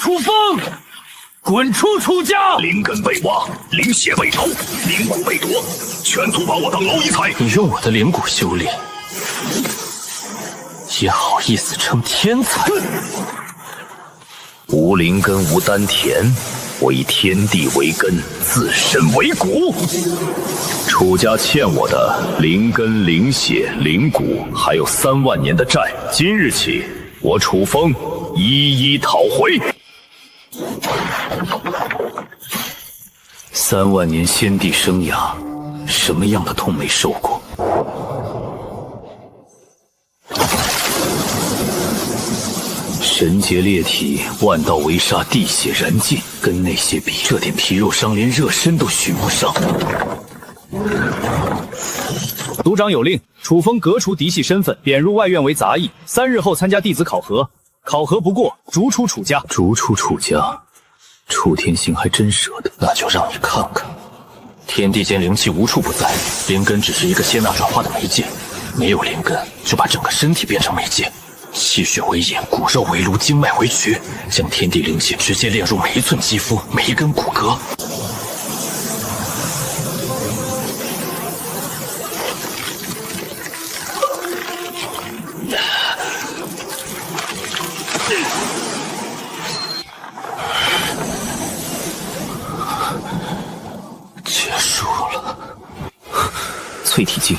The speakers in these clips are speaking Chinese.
楚风，滚出楚家！灵根被挖，灵血被偷，灵骨被夺，全族把我当蝼蚁踩。你用我的灵骨修炼，也好意思称天才？无灵根无丹田，我以天地为根，自身为骨。楚家欠我的灵根、灵血、灵骨，还有3万年的债，今日起，我楚风一一讨回。3万年先帝生涯，什么样的痛没受过？神劫裂体，万道为沙，地血燃尽，跟那些比，这点皮肉伤连热身都许不上。族长有令，楚风革除嫡系身份，贬入外院为杂役，3日后参加弟子考核，考核不过，逐出楚家。逐出楚家，楚天行还真舍得。那就让你看看，天地间灵气无处不在，灵根只是一个接纳转化的媒介，没有灵根就把整个身体变成媒介，气血为眼，骨肉为颅，经脉为渠，将天地灵气直接炼入每一寸肌肤，每一根骨骼。结束了。淬体境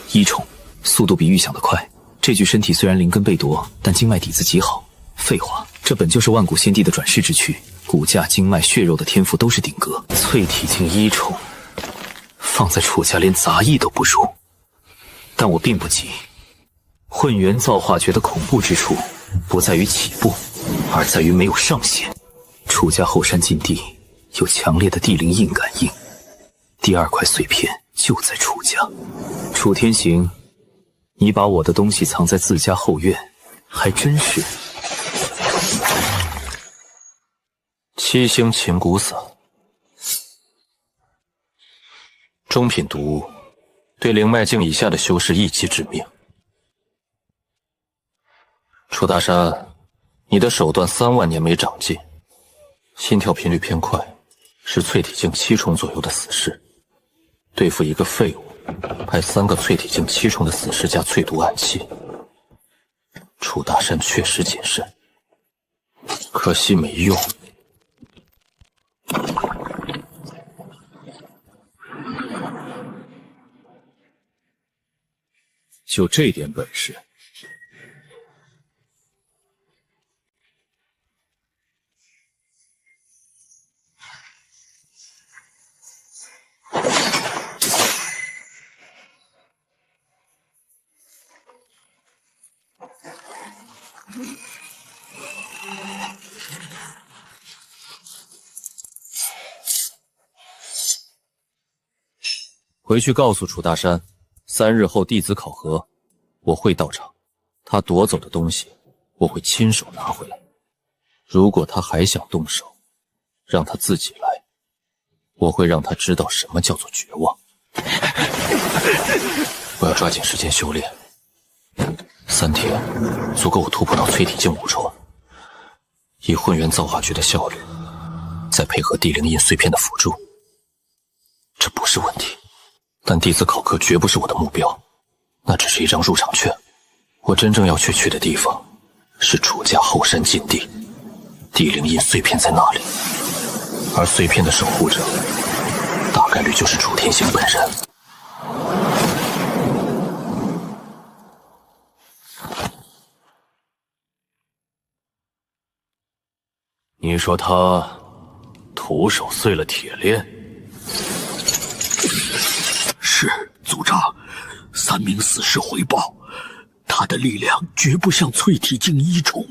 1重，速度比预想的快。这具身体虽然灵根被夺，但经脉底子极好。废话，这本就是万古先帝的转世之躯，骨架、经脉、血肉的天赋都是顶格。淬体境1重，放在楚家连杂役都不如。但我并不急。混元造化诀的恐怖之处，不在于起步，而在于没有上限。楚家后山禁地有强烈的地灵印感应，第2块碎片就在楚家。楚天行，你把我的东西藏在自家后院，还真是。七星琴骨散，中品毒物，对灵脉境以下的修士一击致命。楚大山，你的手段3万年没长进，心跳频率偏快，是淬体境7重左右的死士。对付一个废物，派3个淬体境7重的死士加淬毒暗器。楚大山确实谨慎，可惜没用。就这点本事？回去告诉楚大山，3日后弟子考核，我会到场。他夺走的东西，我会亲手拿回来。如果他还想动手，让他自己来，我会让他知道什么叫做绝望。我要抓紧时间修炼，3天足够我突破到淬体境5重。以混元造化诀的效率，再配合地灵印碎片的辅助，这不是问题。但弟子考核绝不是我的目标，那只是一张入场券。我真正要去的地方是楚家后山禁地，地灵印碎片在那里，而碎片的守护者大概率就是楚天行本人。你说他徒手碎了铁链？是族长，3名死士回报，他的力量绝不像淬体境1重，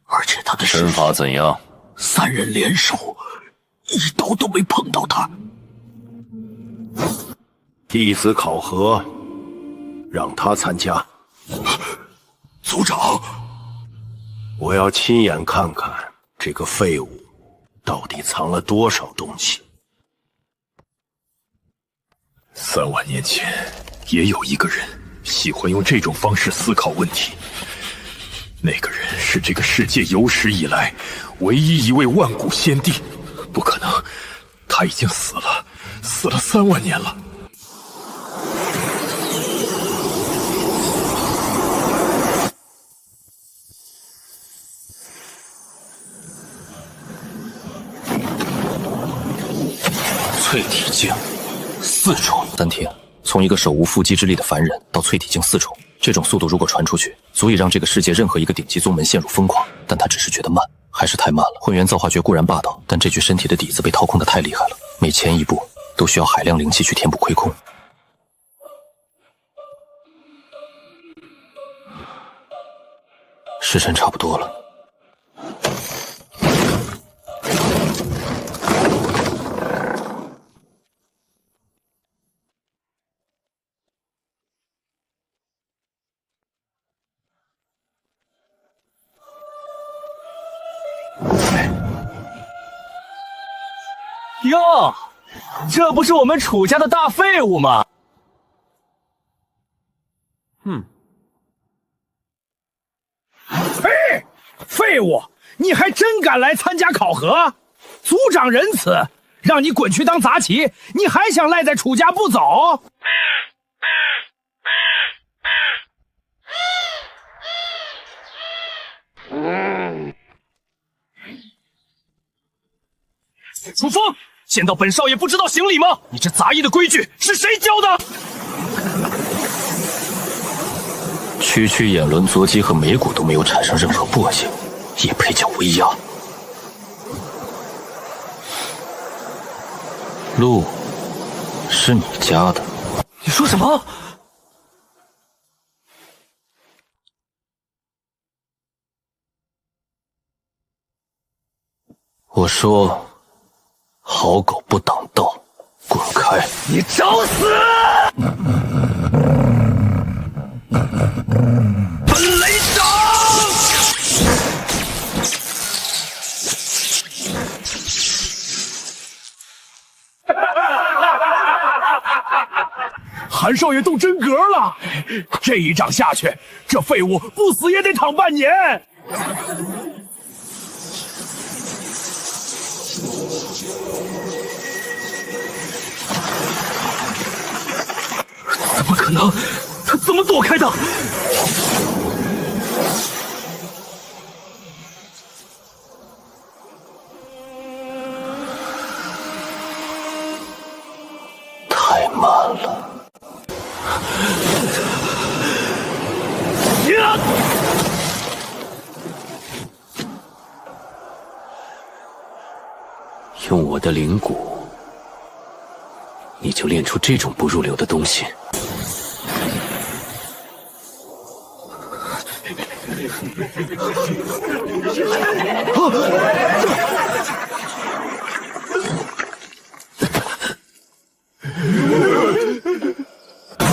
而且他的身法怎样？3人联手，一刀都没碰到他。弟子考核，让他参加。族长，我要亲眼看看这个废物到底藏了多少东西。3万年前，也有一个人喜欢用这种方式思考问题。那个人是这个世界有史以来唯一一位万古先帝，不可能，他已经死了，死了3万年了。淬体境4重，3天，从一个手无缚鸡之力的凡人到淬体境4重，这种速度如果传出去，足以让这个世界任何一个顶级宗门陷入疯狂。但他只是觉得慢，还是太慢了。混元造化诀固然霸道，但这具身体的底子被掏空的太厉害了，每前一步都需要海量灵气去填补亏空。时辰差不多了。哟，这不是我们楚家的大废物吗？嘿，废物，你还真敢来参加考核？族长仁慈，让你滚去当杂旗，你还想赖在楚家不走？楚风，见到本少爷不知道行礼吗？你这杂役的规矩是谁教的？区区眼轮、左肌和眉骨都没有产生任何簸箕，也配叫威压？路是你家的？你说什么？我说，好狗不挡道，滚开！你找死！本雷掌！韩少爷动真格了，这一掌下去，这废物不死也得躺半年。怎么可能？他怎么躲开的？太慢了。用我的灵骨，你就练出这种不入流的东西？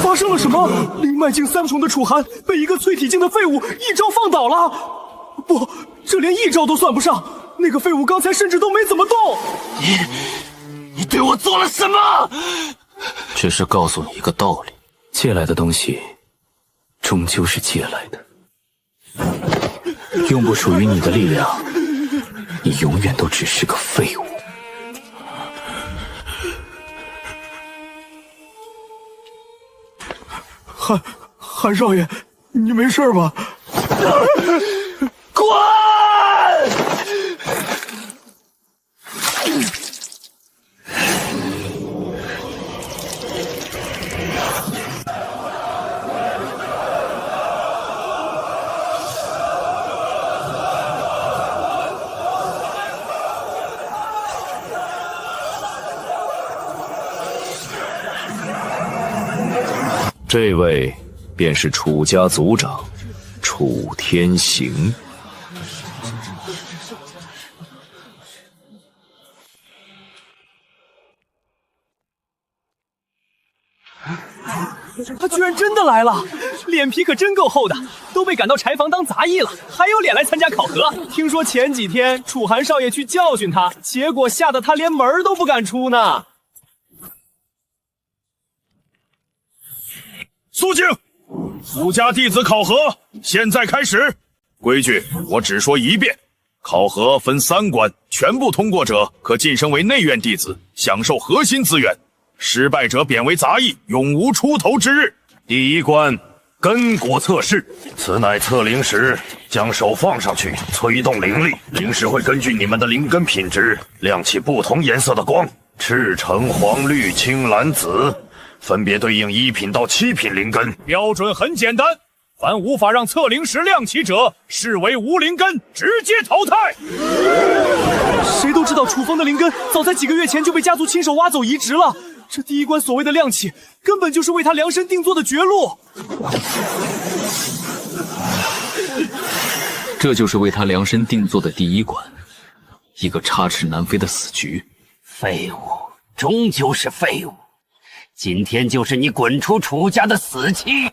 发生了什么？灵脉境3重的楚寒被一个淬体境的废物一招放倒了。不，这连一招都算不上。那个废物刚才甚至都没怎么动。你对我做了什么？只是告诉你一个道理：借来的东西，终究是借来的。用不属于你的力量，你永远都只是个废物。韩少爷，你没事吧？滚！这位便是楚家族长楚天行。他居然真的来了，脸皮可真够厚的，都被赶到柴房当杂役了，还有脸来参加考核？听说前几天楚寒少爷去教训他，结果吓得他连门都不敢出呢。肃静！族家弟子考核现在开始，规矩我只说一遍。考核分3关，全部通过者可晋升为内院弟子，享受核心资源；失败者贬为杂役，永无出头之日。第1关，根骨测试，此乃测灵石，将手放上去，催动灵力，灵石会根据你们的灵根品质亮起不同颜色的光，赤、橙、黄、绿、青、蓝、紫，分别对应1品到7品灵根。标准很简单，凡无法让测灵石亮起者，视为无灵根，直接淘汰。谁都知道楚风的灵根早在几个月前就被家族亲手挖走移植了，这第1关所谓的亮起，根本就是为他量身定做的绝路。这就是为他量身定做的第1关，一个插翅难飞的死局。废物，终究是废物。今天就是你滚出楚家的死期！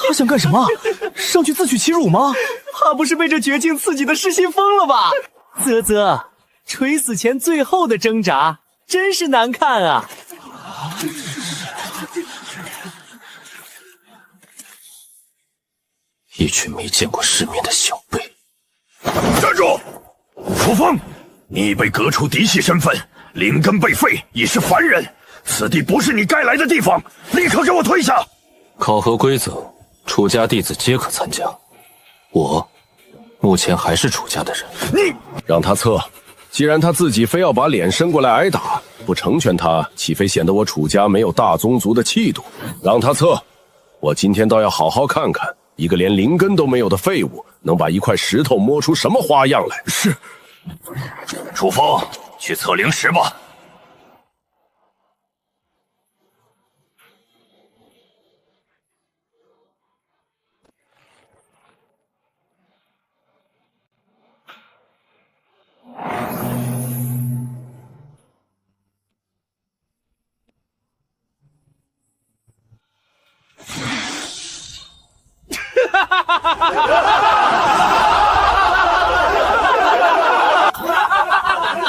他想干什么？上去自取其辱吗？怕不是被这绝境刺激的失心疯了吧？啧啧，垂死前最后的挣扎，真是难看啊！一群没见过世面的小辈。站住！楚风，你已被革除嫡系身份，灵根被废，已是凡人。此地不是你该来的地方，立刻给我退下！考核规则，楚家弟子皆可参加。我目前还是楚家的人。你让他测，既然他自己非要把脸伸过来挨打，不成全他，岂非显得我楚家没有大宗族的气度？让他测，我今天倒要好好看看，一个连灵根都没有的废物，能把一块石头摸出什么花样来？是。楚风，去测灵石吧。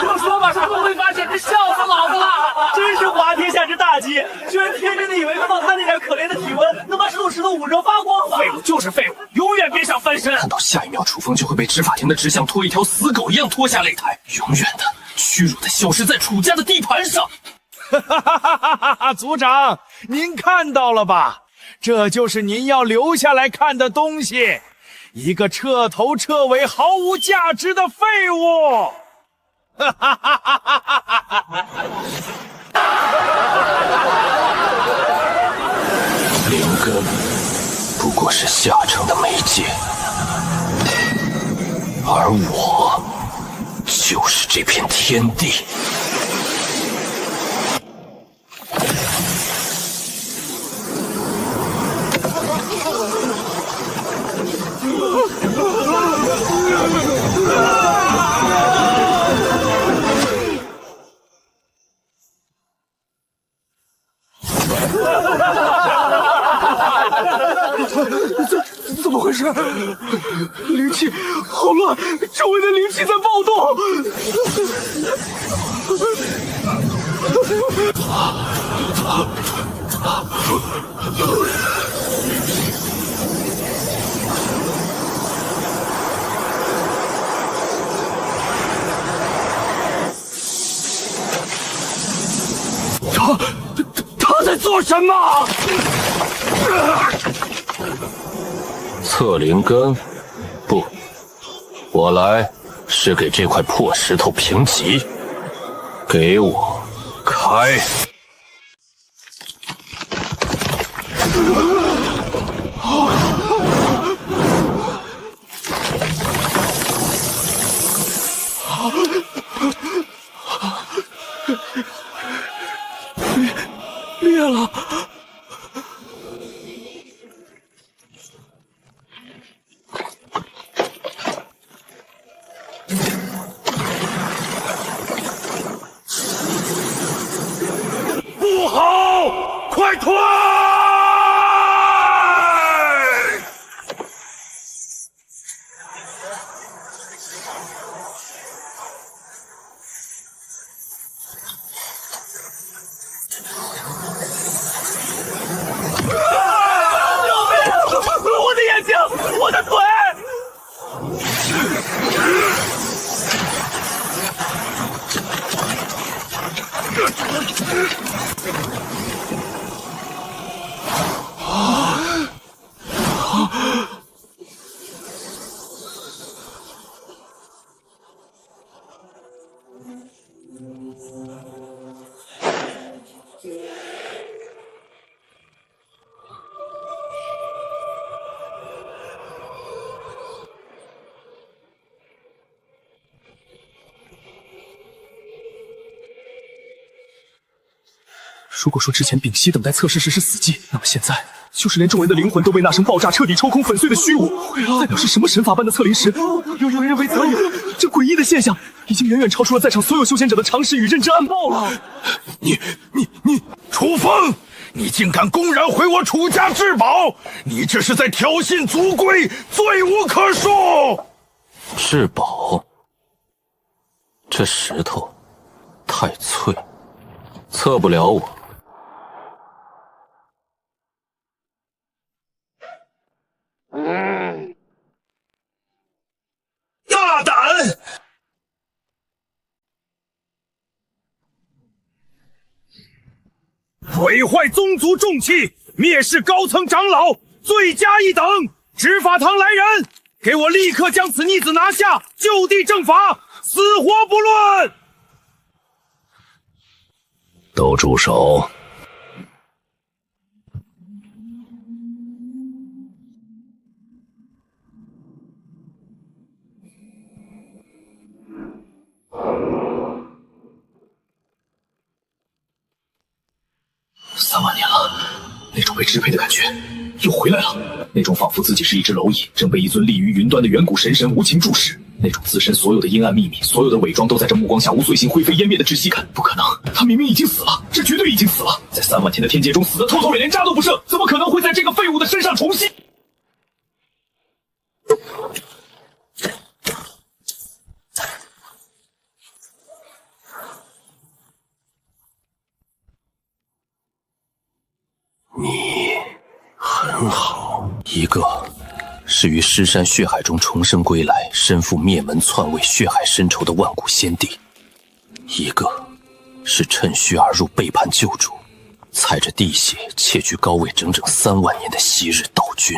就说吧，是不会发现，这笑死老子了！真是滑天下之大稽，居然天真的以为看到他那点可怜的体温，能把这种石头捂热发光吧？废物就是废物，永远别想翻身！看到下一秒楚风就会被执法庭的纸像拖一条死狗一样拖下擂台，永远的、屈辱的消失在楚家的地盘上。族长，您看到了吧？这就是您要留下来看的东西，一个彻头彻尾毫无价值的废物！灵根不过是下乘的媒介，而我就是这片天地。怎么回事？灵气好乱，周围的灵气在暴动。他在做什么？测灵根？不，我来是给这块破石头评级。给我开！裂了！不好，快退！我的眼睛，我的腿！如果说之前屏息等待测试时是死寂，那么现在就是连众人的灵魂都被那声爆炸彻底抽空粉碎的虚无，代表是什么神法般的测灵石？有人为则语，这诡异的现象已经远远超出了在场所有修仙者的常识与认知暗报了。你，楚风，你竟敢公然毁我楚家至宝！你这是在挑衅族规，罪无可恕！至宝，这石头太脆，测不了我。大胆！毁坏宗族重器，蔑视高层长老，罪加一等！执法堂来人，给我立刻将此逆子拿下，就地正法，死活不论！都住手！3万年了，那种被支配的感觉又回来了，那种仿佛自己是一只蝼蚁，正被一尊立于云端的远古神无情注视，那种自身所有的阴暗秘密，所有的伪装都在这目光下无碎性灰飞烟灭的窒息感。不可能，他明明已经死了，这绝对已经死了，在3万天的天劫中死得透透脸，连渣都不剩，怎么可能会在这个废物的身上重现？你很好，一个是于尸山血海中重生归来，身负灭门篡位、血海深仇的万古先帝；一个是趁虚而入、背叛救主，踩着地血窃居高位整整3万年的昔日道君。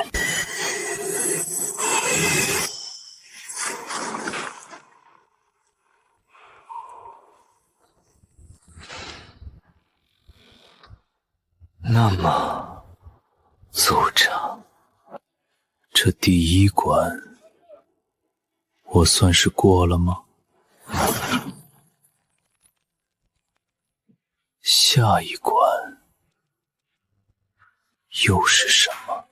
那么，族长，这第一关，我算是过了吗？下一关又是什么？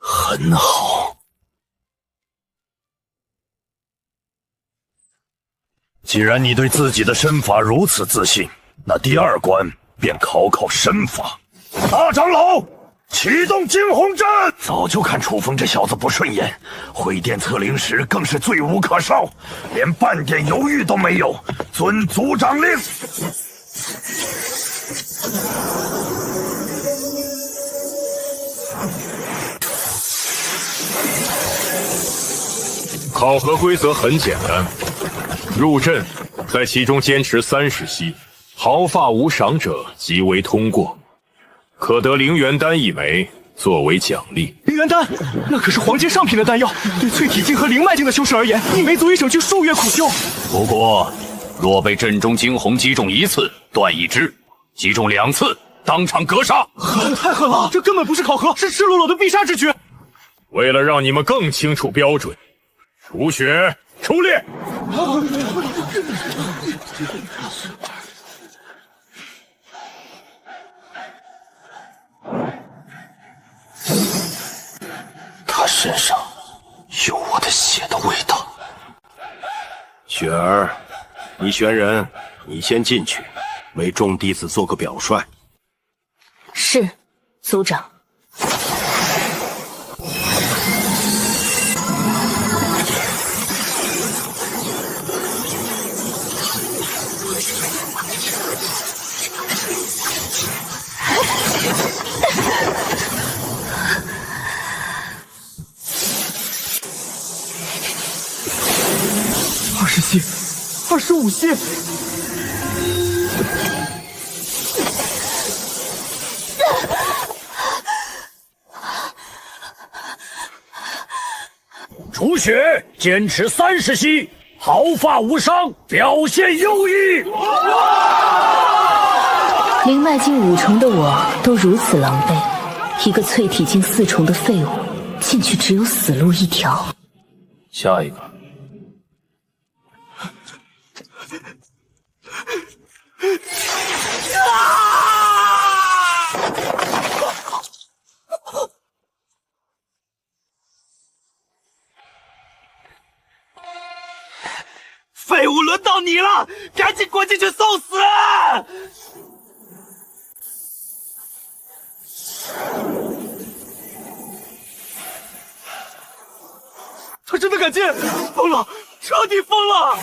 很好。既然你对自己的身法如此自信，那第2关便考考身法。大长老，启动惊鸿阵！早就看楚风这小子不顺眼，毁殿测灵石更是罪无可赦，连半点犹豫都没有。遵族长令。考核规则很简单，入阵，在其中坚持30息，毫发无赏者即为通过，可得灵元丹1枚作为奖励。灵元丹，那可是黄阶上品的丹药，对淬体境和灵脉境的修士而言，1枚足以省去数月苦修。不过，若被阵中惊鸿击中1次，断1支；击中2次，当场格杀。太狠了，这根本不是考核，是赤裸裸的必杀之举。为了让你们更清楚标准，除血出列。他身上有我的血的味道。雪儿，你选人，你先进去，为众弟子做个表率。是。族长。20息，25息。楚雪坚持30息，毫发无伤，表现优异。灵脉境5重的我都如此狼狈，一个淬体境4重的废物，进去只有死路一条。下一个。废物，轮到你了，赶紧滚进去送死！他真的敢进，疯了，彻底疯了！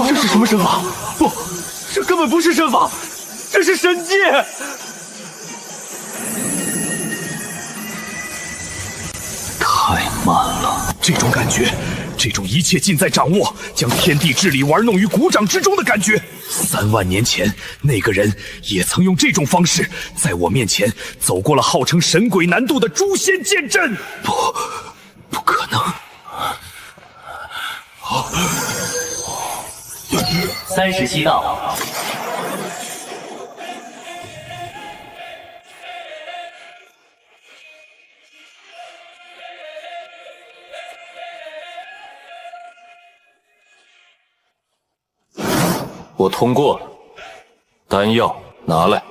这是什么身法？不，这根本不是身法，这是神技！太慢了，这种感觉，这种一切尽在掌握，将天地治理玩弄于股掌之中的感觉。3万年前，那个人也曾用这种方式，在我面前走过了号称神鬼难渡的诛仙剑阵。不可能！30息到。我通过了，丹药拿来。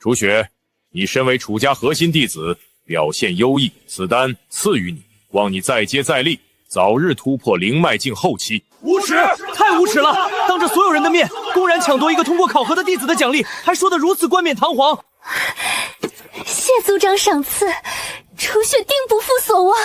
楚雪，你身为楚家核心弟子，表现优异，此丹赐予你，望你再接再厉，早日突破灵脉境后期。无耻，太无耻了！当着所有人的面，公然抢夺一个通过考核的弟子的奖励，还说得如此冠冕堂皇。谢族长赏赐，楚雪定不负所望。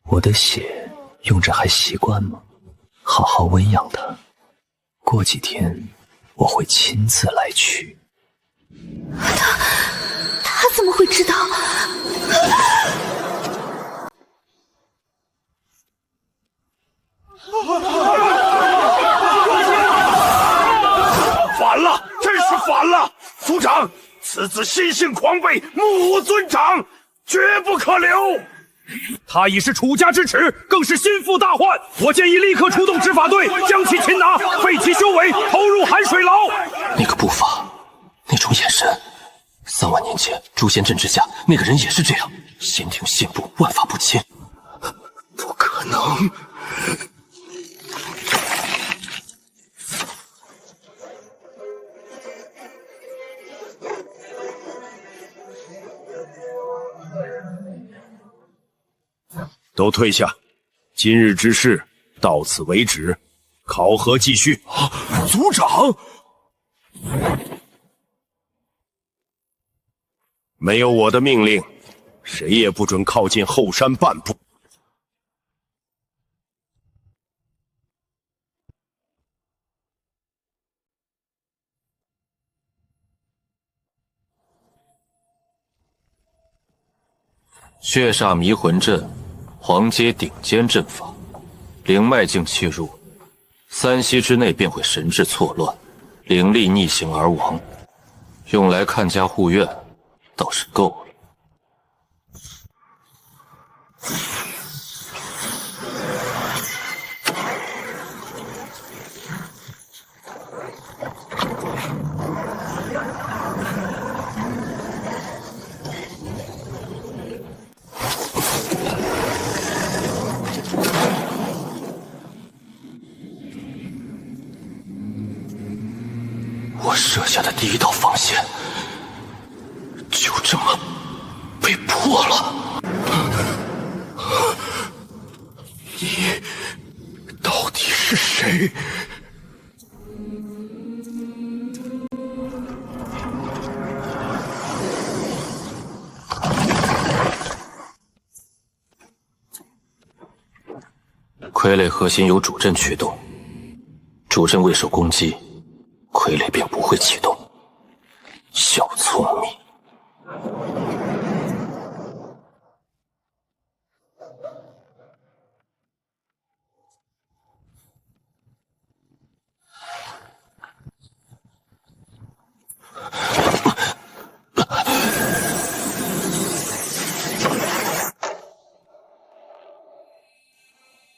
我的血用着还习惯吗？好好温养它，过几天我会亲自来取。他怎么会知道？反了，真是反了！族长，此子心性狂悖，目无尊长，绝不可留。他已是楚家之耻，更是心腹大患。我建议立刻出动执法队，将其擒拿，废其修为，投入寒水牢。那个步伐，那种眼神， 3万年前诛仙阵之下，那个人也是这样，仙庭信步，万法不侵。不可能！都退下，今日之事到此为止，考核继续。族长，没有我的命令，谁也不准靠近后山半步。血煞迷魂阵，黄阶顶尖阵法，灵脉境契入，3息之内便会神志错乱，灵力逆行而亡。用来看家护院，倒是够了。我设下的第一道防线，就这么被破了。你到底是谁？傀儡核心由主阵驱动，主阵未受攻击，傀儡便不会启动。小聪明。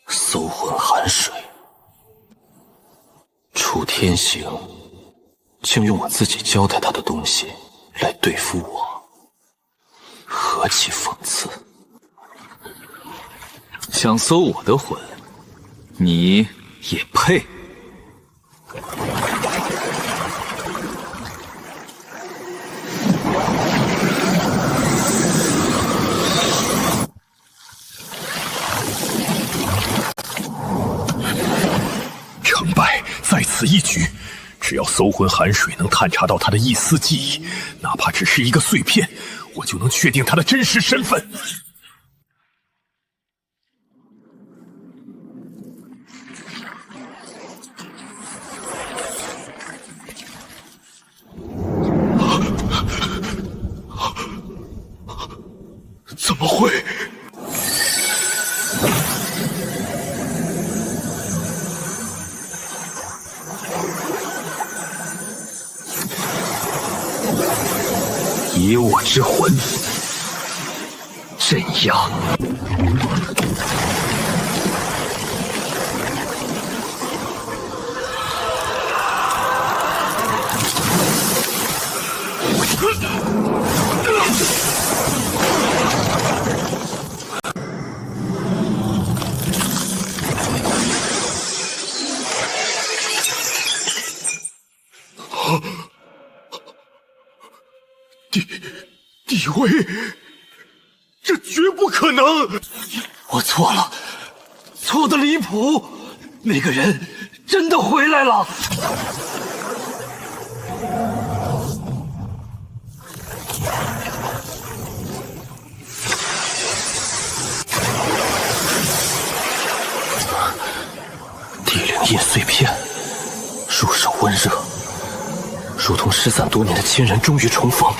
搜魂寒水，楚天行竟用我自己交代他的东西来对付我，何其讽刺！想搜我的魂，你也配？成败在此一举。只要搜魂寒水能探查到他的一丝记忆，哪怕只是一个碎片，我就能确定他的真实身份。怎么会？以我之魂镇压。地位，这绝不可能！我错了，错得离谱。那个人真的回来了。地灵印碎片，入手温热，如同失散多年的亲人终于重逢。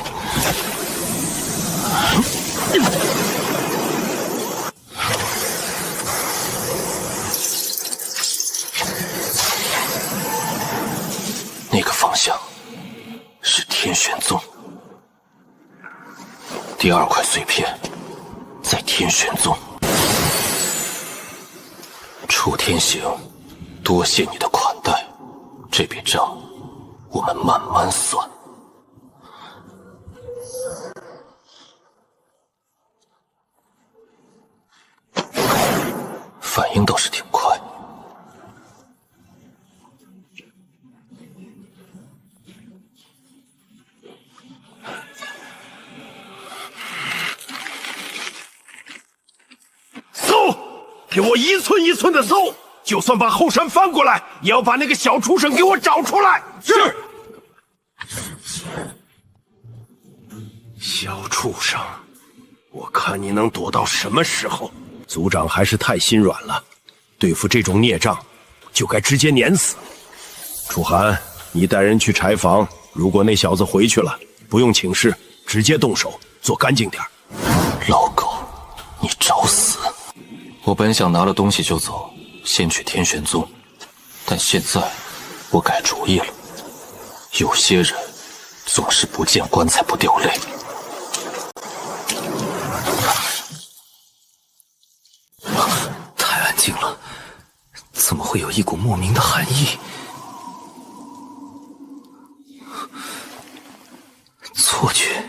那个方向是天玄宗，第2块碎片在天玄宗。楚天行，多谢你的款待，这笔账我们慢慢算。反应倒是挺快。搜！给我一寸一寸的搜，就算把后山翻过来，也要把那个小畜生给我找出来。是。小畜生，我看你能躲到什么时候？族长还是太心软了，对付这种孽障，就该直接碾死。楚寒，你带人去柴房，如果那小子回去了，不用请示，直接动手，做干净点。老狗，你找死！我本想拿了东西就走，先去天玄宗，但现在我改主意了。有些人总是不见棺材不掉泪。太安静了，怎么会有一股莫名的寒意？错觉。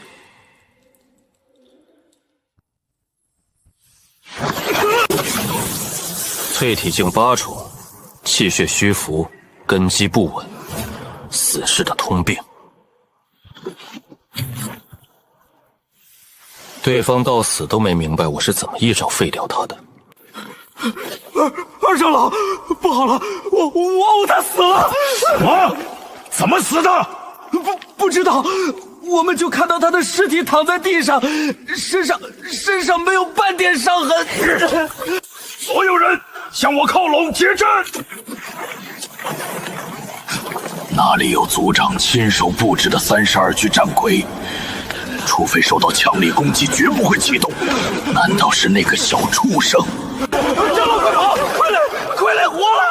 淬体境8重，气血虚浮，根基不稳，死士的通病。对方到死都没明白我是怎么一招废掉他的。二长老，不好了，我他死了！什么？怎么死的？不知道，我们就看到他的尸体躺在地上，身上没有半点伤痕。所有人向我靠拢，结阵！哪里有族长亲手布置的32具战鬼？除非受到强力攻击，绝不会启动。难道是那个小畜生？长老，快跑！快来活了！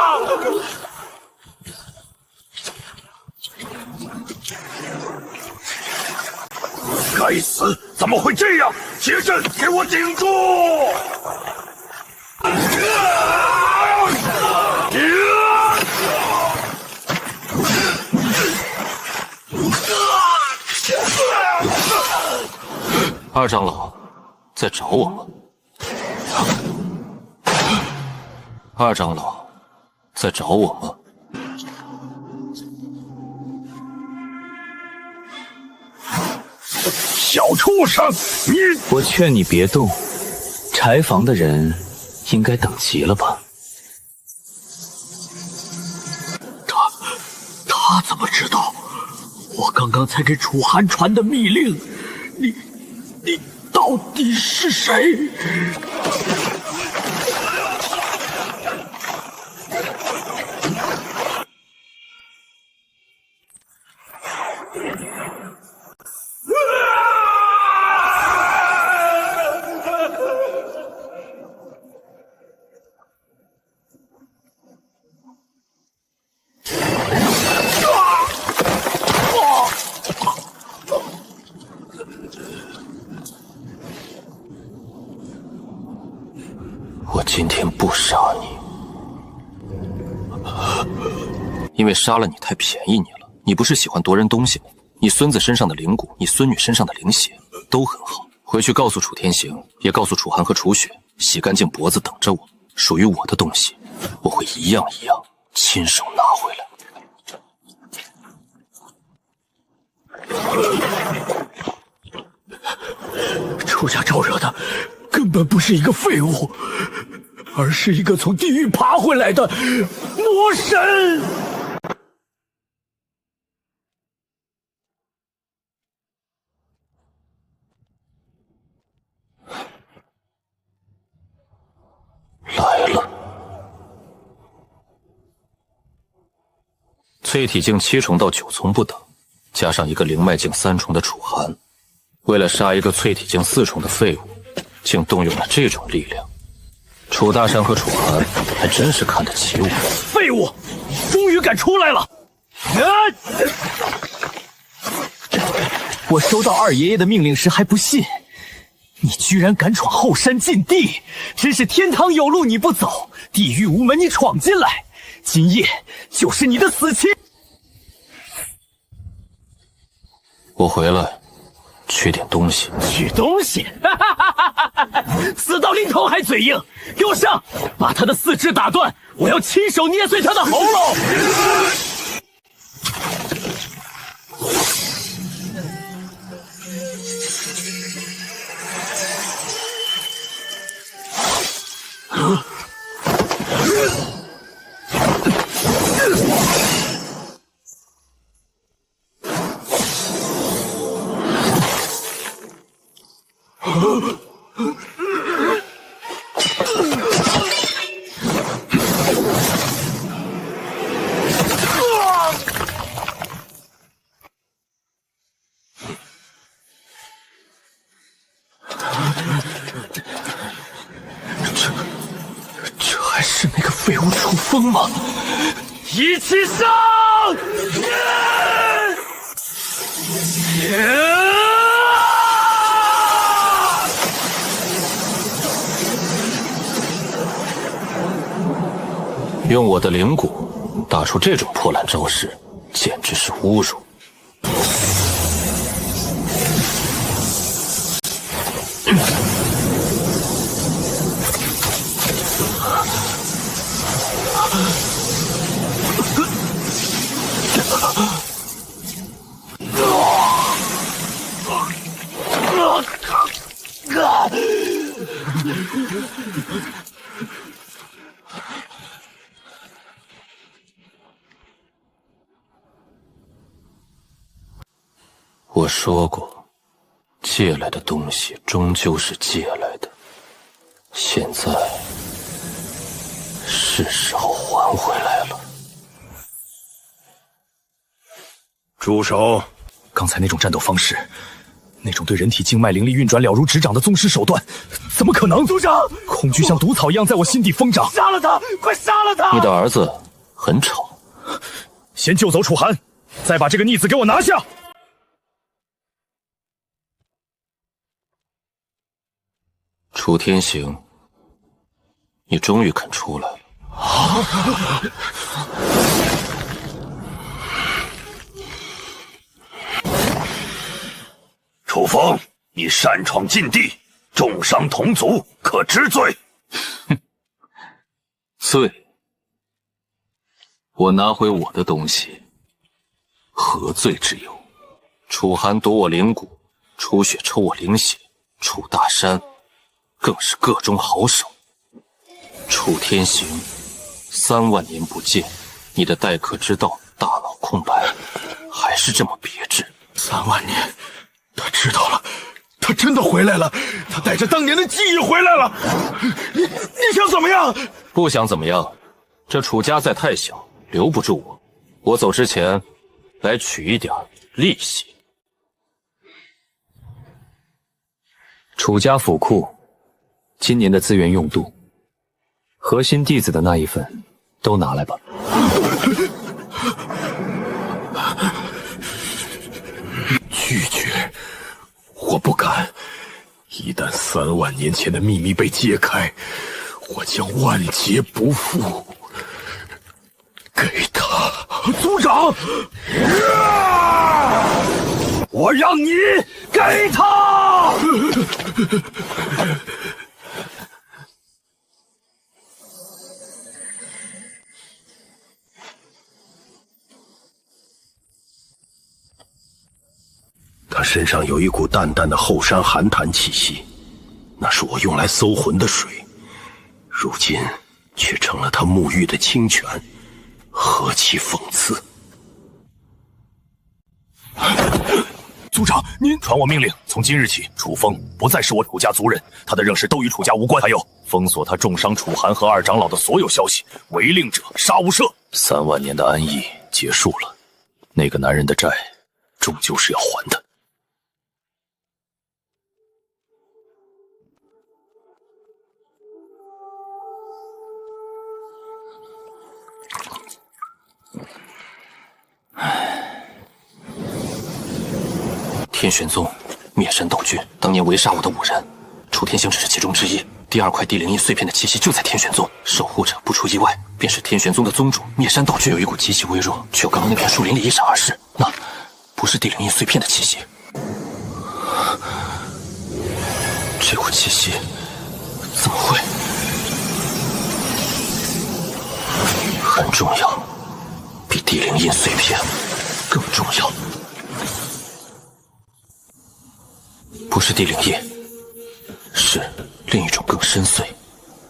该死！怎么会这样？结阵，给我顶住！二长老，在找我吗？二长老，在找我吗？小畜生，你！我劝你别动，柴房的人应该等急了吧？他怎么知道？我刚刚才给楚寒传的密令，你到底是谁？我今天不杀你，因为杀了你太便宜你了。你不是喜欢夺人东西吗？你孙子身上的灵骨，你孙女身上的灵血都很好。回去告诉楚天行，也告诉楚寒和楚雪，洗干净脖子等着我。属于我的东西，我会一样一样亲手拿回来。楚家招惹的根本不是一个废物，而是一个从地狱爬回来的魔神。来了。淬体境7重到9重不等，加上一个灵脉境3重的楚寒，为了杀一个淬体境4重的废物，竟动用了这种力量。楚大山和楚寒还真是看得起我。废物，终于敢出来了！我收到二爷爷的命令时还不信，你居然敢闯后山禁地，真是天堂有路你不走，地狱无门你闯进来，今夜就是你的死期！我回来取点东西。取东西？死到临头还嘴硬，给我上！把他的四肢打断，我要亲手捏碎他的喉咙！这还是那个废物楚风吗？一起上！用我的灵骨打出这种破烂招式，简直是侮辱。我说过，借来的东西终究是借来的，现在是时候还回来了。住手！刚才那种战斗方式，那种对人体经脉灵力运转了如指掌的宗师手段，怎么可能？族长，恐惧像毒草一样在我心底疯长。杀了他！快杀了他！你的儿子很吵。先救走楚寒，再把这个逆子给我拿下。楚天行，你终于肯出来了。楚风，你擅闯禁地，重伤同族，可知罪？罪？我拿回我的东西，何罪之有？楚寒夺我灵骨，楚雪抽我灵血，楚大山更是个中好手。楚天行，3万年不见，你的待客之道大脑空白，还是这么别致。3万年，他知道了，他真的回来了，他带着当年的记忆回来了。你想怎么样？不想怎么样，这楚家在太小，留不住我。我走之前，来取一点利息。楚家府库今年的资源用度，核心弟子的那一份都拿来吧。拒绝，我不敢。一旦3万年前的秘密被揭开，我将万劫不复。给他，族长！我让你给他！他身上有一股淡淡的后山寒潭气息，那是我用来搜魂的水，如今却成了他沐浴的清泉，何其讽刺！族长，您传我命令，从今日起，楚风不再是我楚家族人，他的任事都与楚家无关。还有，封锁他重伤楚寒和2长老的所有消息，违令者杀无赦。3万年的安逸结束了，那个男人的债终究是要还的。天玄宗灭山道君当年围杀我的5人，楚天行只是其中之一。第2块地灵印碎片的气息就在天玄宗，守护者不出意外便是天玄宗的宗主灭山道君。有一股极其微弱，却由刚刚那片树林里一闪而逝，那不是地灵印碎片的气息。这股气息怎么会？很重要，比地灵印碎片更重要。不是地灵印，是另一种更深邃、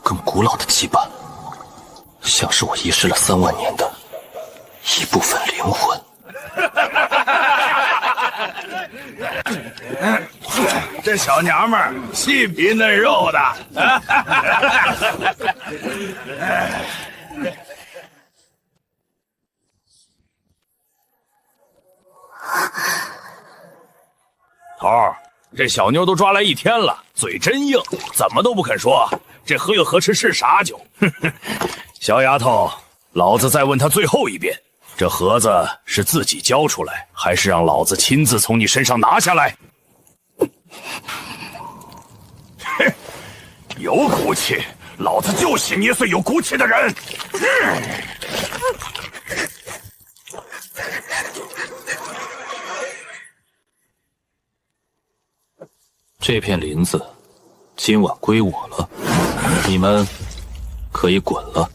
更古老的羁绊，像是我遗失了3万年的一部分灵魂。这小娘们儿细皮嫩肉的，头儿，这小妞都抓来1天了，嘴真硬，怎么都不肯说。这喝又何尝是傻酒？小丫头，老子再问她最后一遍，这盒子是自己交出来，还是让老子亲自从你身上拿下来？哼，有骨气，老子就喜捏碎有骨气的人。这片林子今晚归我了，你们可以滚了。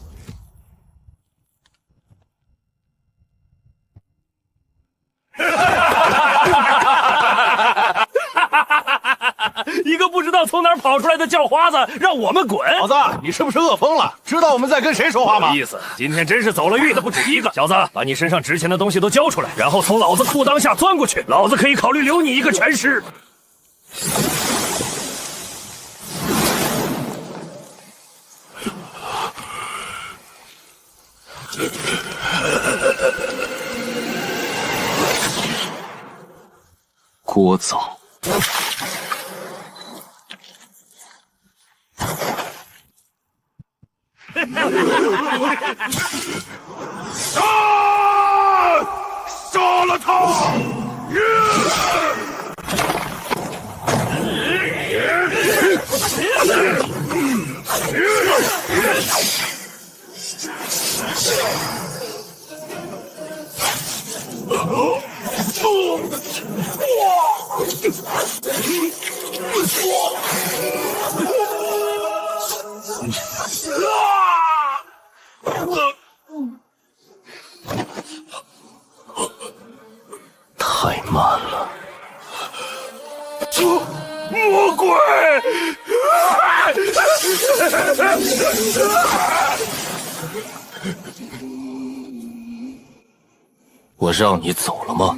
一个不知道从哪儿跑出来的叫花子，让我们滚！小子，你是不是饿疯了？知道我们在跟谁说话吗？意思，今天真是走了运的不止一个。小子，把你身上值钱的东西都交出来，然后从老子裤裆下钻过去，老子可以考虑留你一个全尸。聒噪。杀了他！太慢了，魔鬼！我让你走了吗？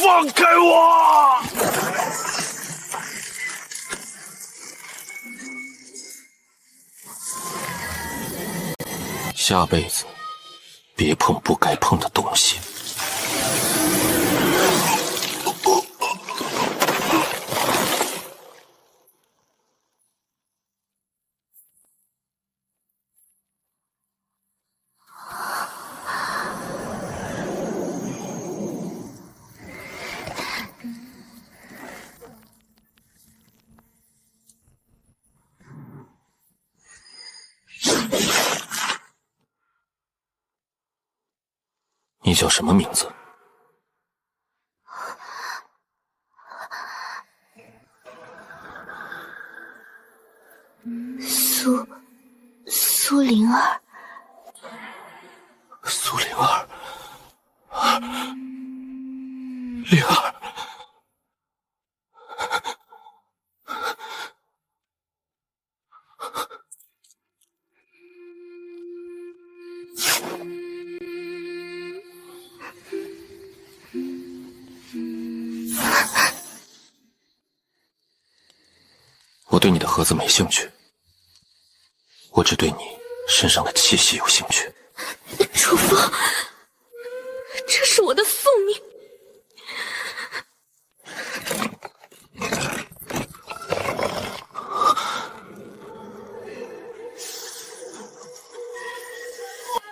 放开我！下辈子别碰不该碰的东西。你叫什么名字？苏灵儿。苏灵儿，灵儿，我对你的盒子没兴趣，我只对你身上的气息有兴趣。楚风，这是我的宿命。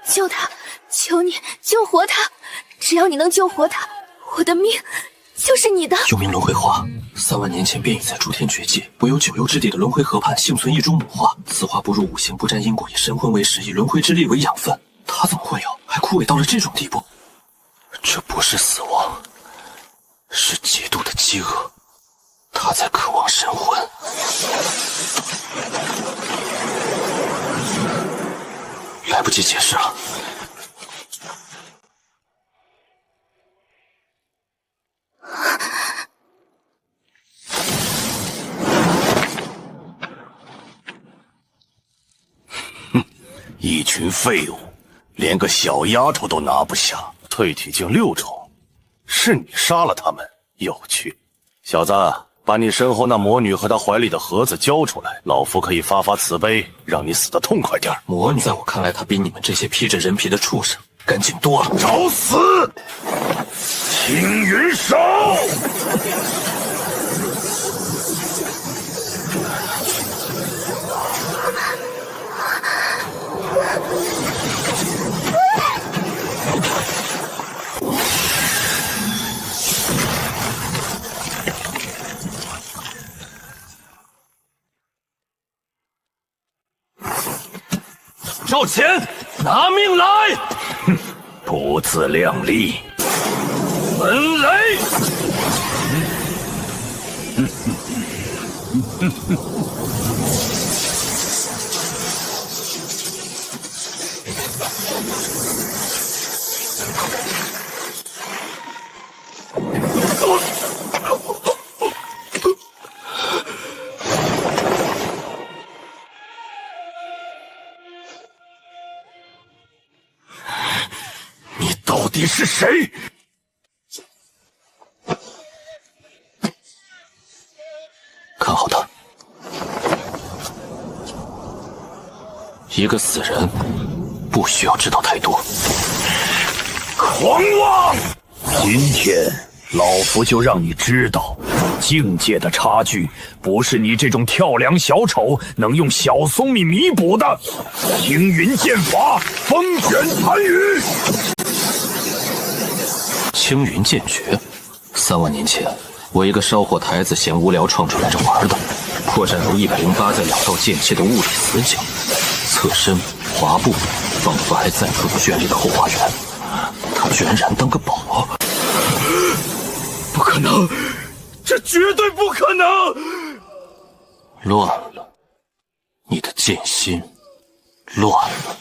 救他！求你救活他！只要你能救活他，我的命就是你的。幽冥轮回花，3万年前便已在诸天绝迹，唯有九幽之地的轮回河畔幸存一株母花。此花不入五行，不沾因果，以神魂为食，以轮回之力为养分。它怎么会有？还还枯萎到了这种地步？这不是死亡，是极度的饥饿。他在渴望神魂。来不及解释了。一群废物，连个小丫头都拿不下。淬体境6重，是你杀了他们？有趣，小子，把你身后那魔女和她怀里的盒子交出来，老夫可以发发慈悲，让你死得痛快点。魔女，在我看来，她比你们这些披着人皮的畜生干净多了。找死！青云手！赵钱，拿命来！哼，不自量力！门雷！你到底是谁？看好他，一个死人不需要知道太多。狂妄！今天老夫就让你知道，境界的差距不是你这种跳梁小丑能用小聪明弥补的。青云剑法，风卷残云。青云剑诀，3万年前，我一个烧火台子嫌无聊创出来着玩的，破绽如108在2道剑气的物理死角，侧身滑步，仿佛还在乎不绚丽的后花园。他居然燃当个宝！不可能，这绝对不可能！乱了，你的剑心乱了。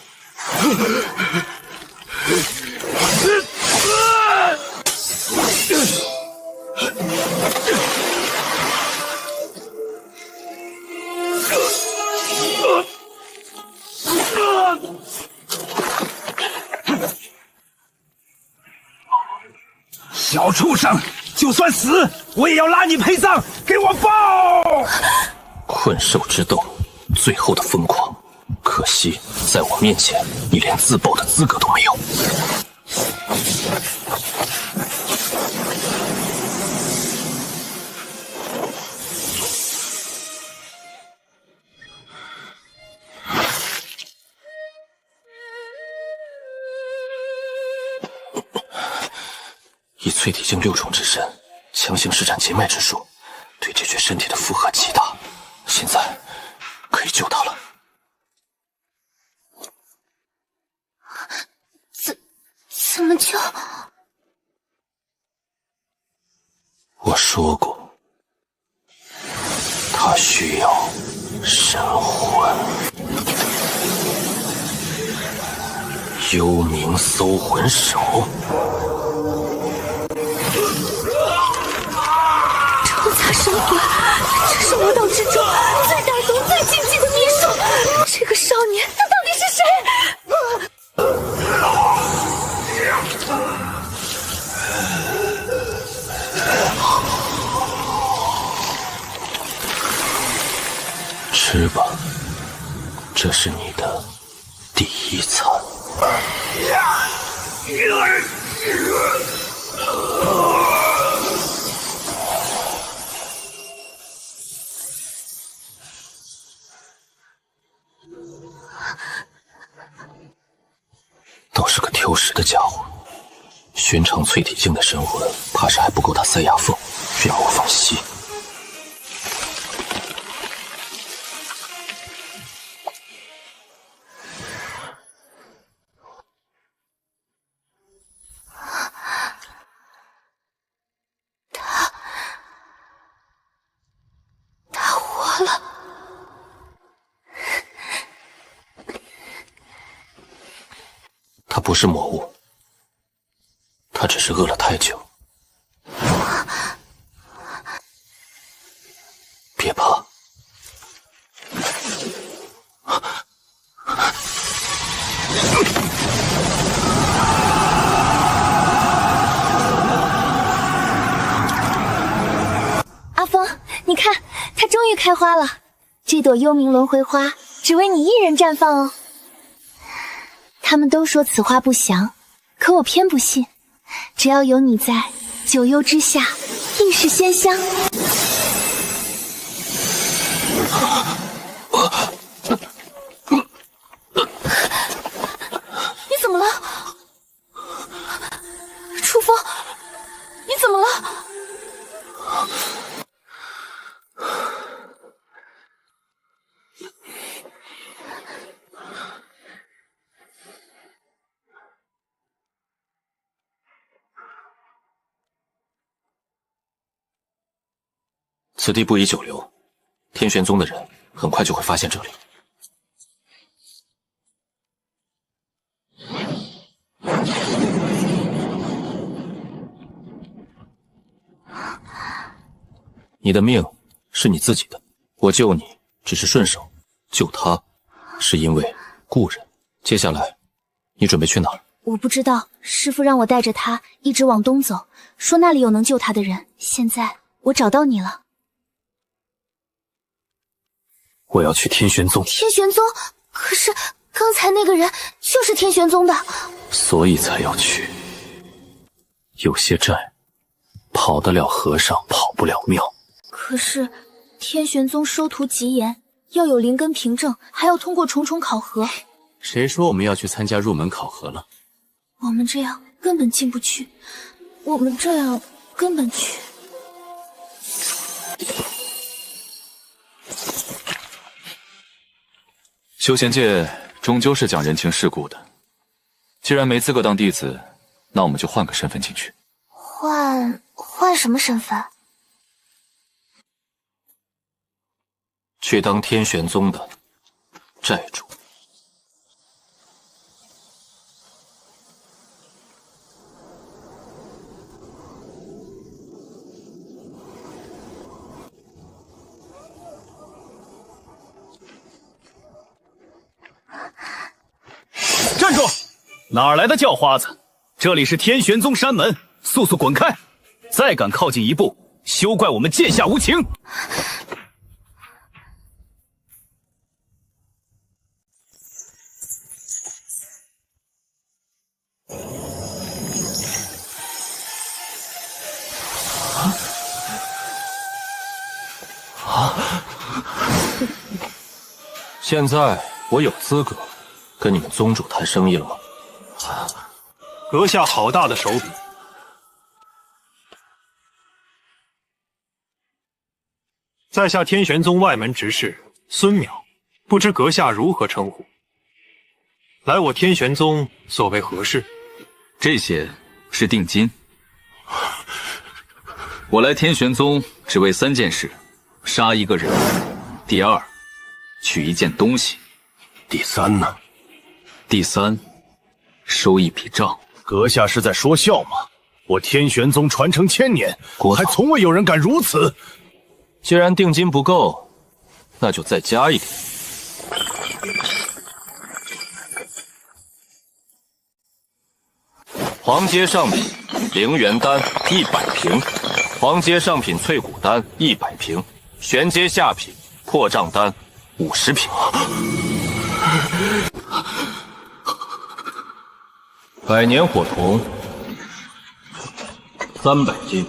小畜生，就算死，我也要拉你陪葬！给我爆！困兽之斗，最后的疯狂。可惜，在我面前，你连自爆的资格都没有。以淬体境6重之身，强行施展劫脉之术，对这具身体的负荷极大。现在可以救他了。怎么救？我说过，他需要神魂。幽冥搜魂手。抽擦神魂，这是魔道之中最大宗、最禁忌的秘术。这个少年，他到底是谁？吃吧，这是你的第一餐。倒是个挑食的家伙，寻常淬体境的神魂，怕是还不够他塞牙缝，让我放稀。他不是魔物，他只是饿了太久。别怕。阿峰，你看，它终于开花了。这朵幽冥轮回花只为你一人绽放哦。他们都说此花不祥，可我偏不信。只要有你在，九幽之下必是鲜香。你怎么了？楚风，你怎么了？此地不宜久留，天玄宗的人很快就会发现这里。你的命是你自己的，我救你只是顺手，救他是因为故人。接下来，你准备去哪儿？我不知道，师父让我带着他一直往东走，说那里有能救他的人。现在我找到你了。我要去天玄宗。天玄宗？可是刚才那个人就是天玄宗的，所以才要去。有些债，跑得了和尚，跑不了庙。可是天玄宗收徒极严，要有灵根凭证，还要通过重重考核。谁说我们要去参加入门考核了？我们这样根本进不去，我们这样根本去。修仙界终究是讲人情世故的，既然没资格当弟子，那我们就换个身份进去。换什么身份？去当天玄宗的债主。站住！哪来的叫花子？这里是天玄宗山门，速速滚开！再敢靠近一步，休怪我们剑下无情！现在我有资格跟你们宗主谈生意了吗？阁下好大的手笔！在下天玄宗外门执事孙淼，不知阁下如何称呼？来我天玄宗所为何事？这些是定金。我来天玄宗只为3件事：杀一个人，第2，取一件东西，第3呢？第3，收一笔账。阁下是在说笑吗？我天玄宗传承1000年，还从未有人敢如此。既然定金不够，那就再加一点。黄阶上品灵元丹100瓶，黄阶上品淬骨丹100瓶，玄阶下品破障丹50瓶。百年火瞳300斤，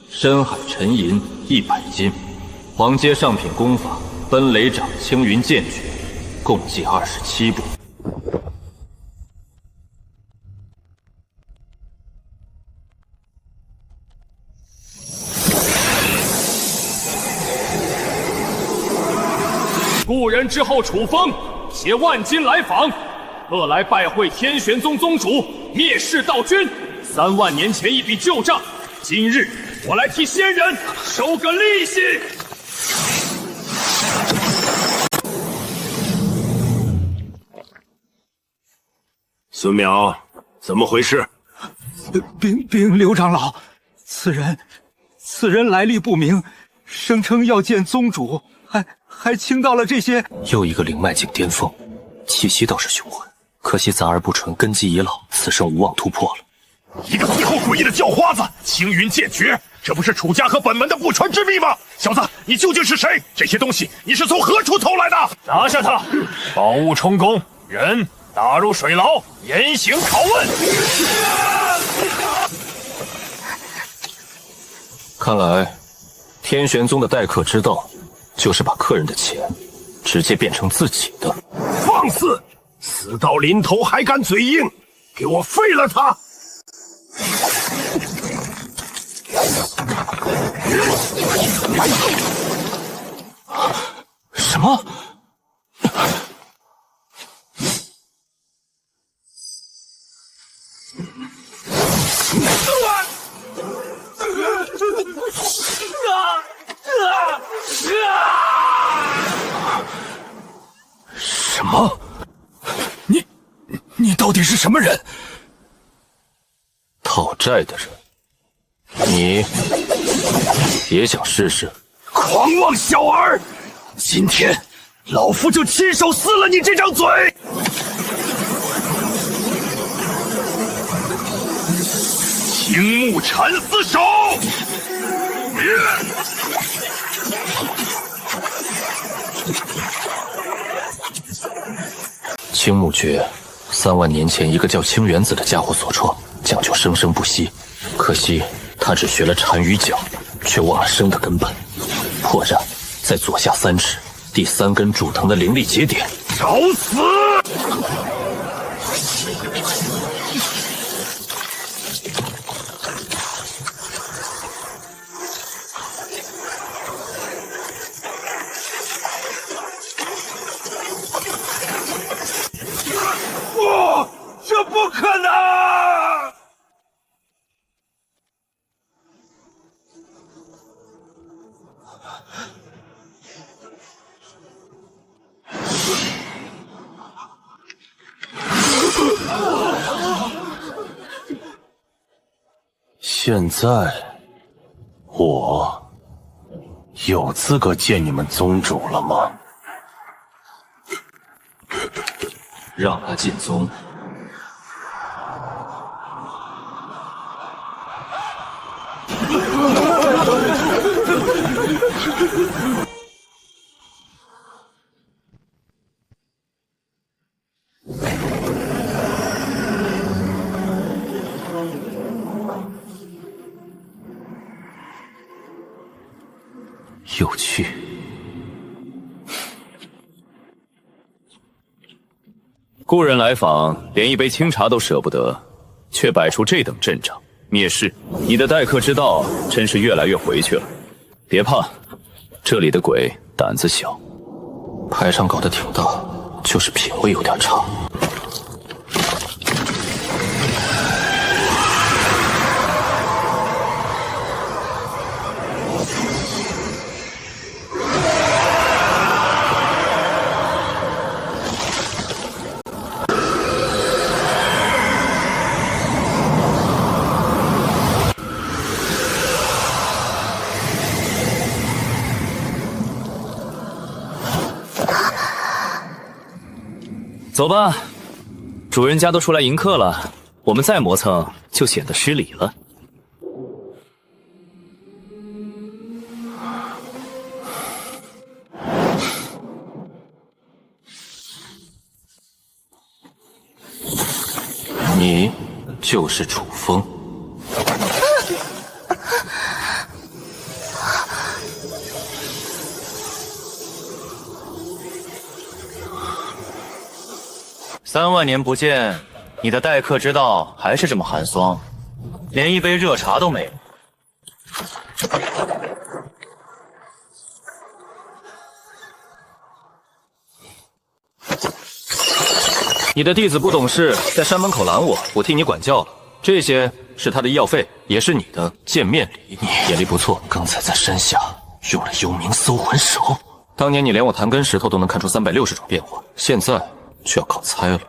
深海沉银100斤，黄阶上品功法奔雷掌青云剑诀，共计27部。故人之后楚风携万金来访，特来拜会天玄宗宗主，灭世盗君。3万年前一笔旧账，今日我来替仙人收个利息。孙淼，怎么回事？禀刘长老，此人来历不明，声称要见宗主，还倾倒了这些。又一个灵脉境巅峰，气息倒是雄浑，可惜杂而不纯，根基已老，此生无望突破了。一个最后诡异的叫花子，青云剑诀，这不是楚家和本门的不传之秘吗？小子，你究竟是谁？这些东西你是从何处偷来的？拿下他，宝物充公，人打入水牢，严刑拷问。看来，天玄宗的待客之道，就是把客人的钱直接变成自己的。放肆！死到临头还敢嘴硬，给我废了他！什么？什么？你到底是什么人？讨债的人，你也想试试？狂妄小儿！今天老夫就亲手撕了你这张嘴！青木缠丝手！青木诀，3万年前一个叫青原子的家伙所创，讲究生生不息。可惜他只学了单于脚，却忘了生的根本。破绽在左下3指，第3根主藤的灵力节点。找死！不，这不可能！现在，我有资格见你们宗主了吗？让他进宗。有趣。故人来访，连一杯清茶都舍不得，却摆出这等阵仗，蔑视你的待客之道，真是越来越回去了。别怕，这里的鬼胆子小。排场搞得挺大，就是品味有点差。走吧，主人家都出来迎客了，我们再磨蹭就显得失礼了。你就是楚风。3万年不见，你的待客之道还是这么寒霜，连一杯热茶都没有。你的弟子不懂事，在山门口拦我，我替你管教了。这些是他的医药费，也是你的见面礼。你眼力不错，刚才在山下用了幽冥搜魂手。当年你连我弹根石头都能看出360种变化，现在却要靠猜了。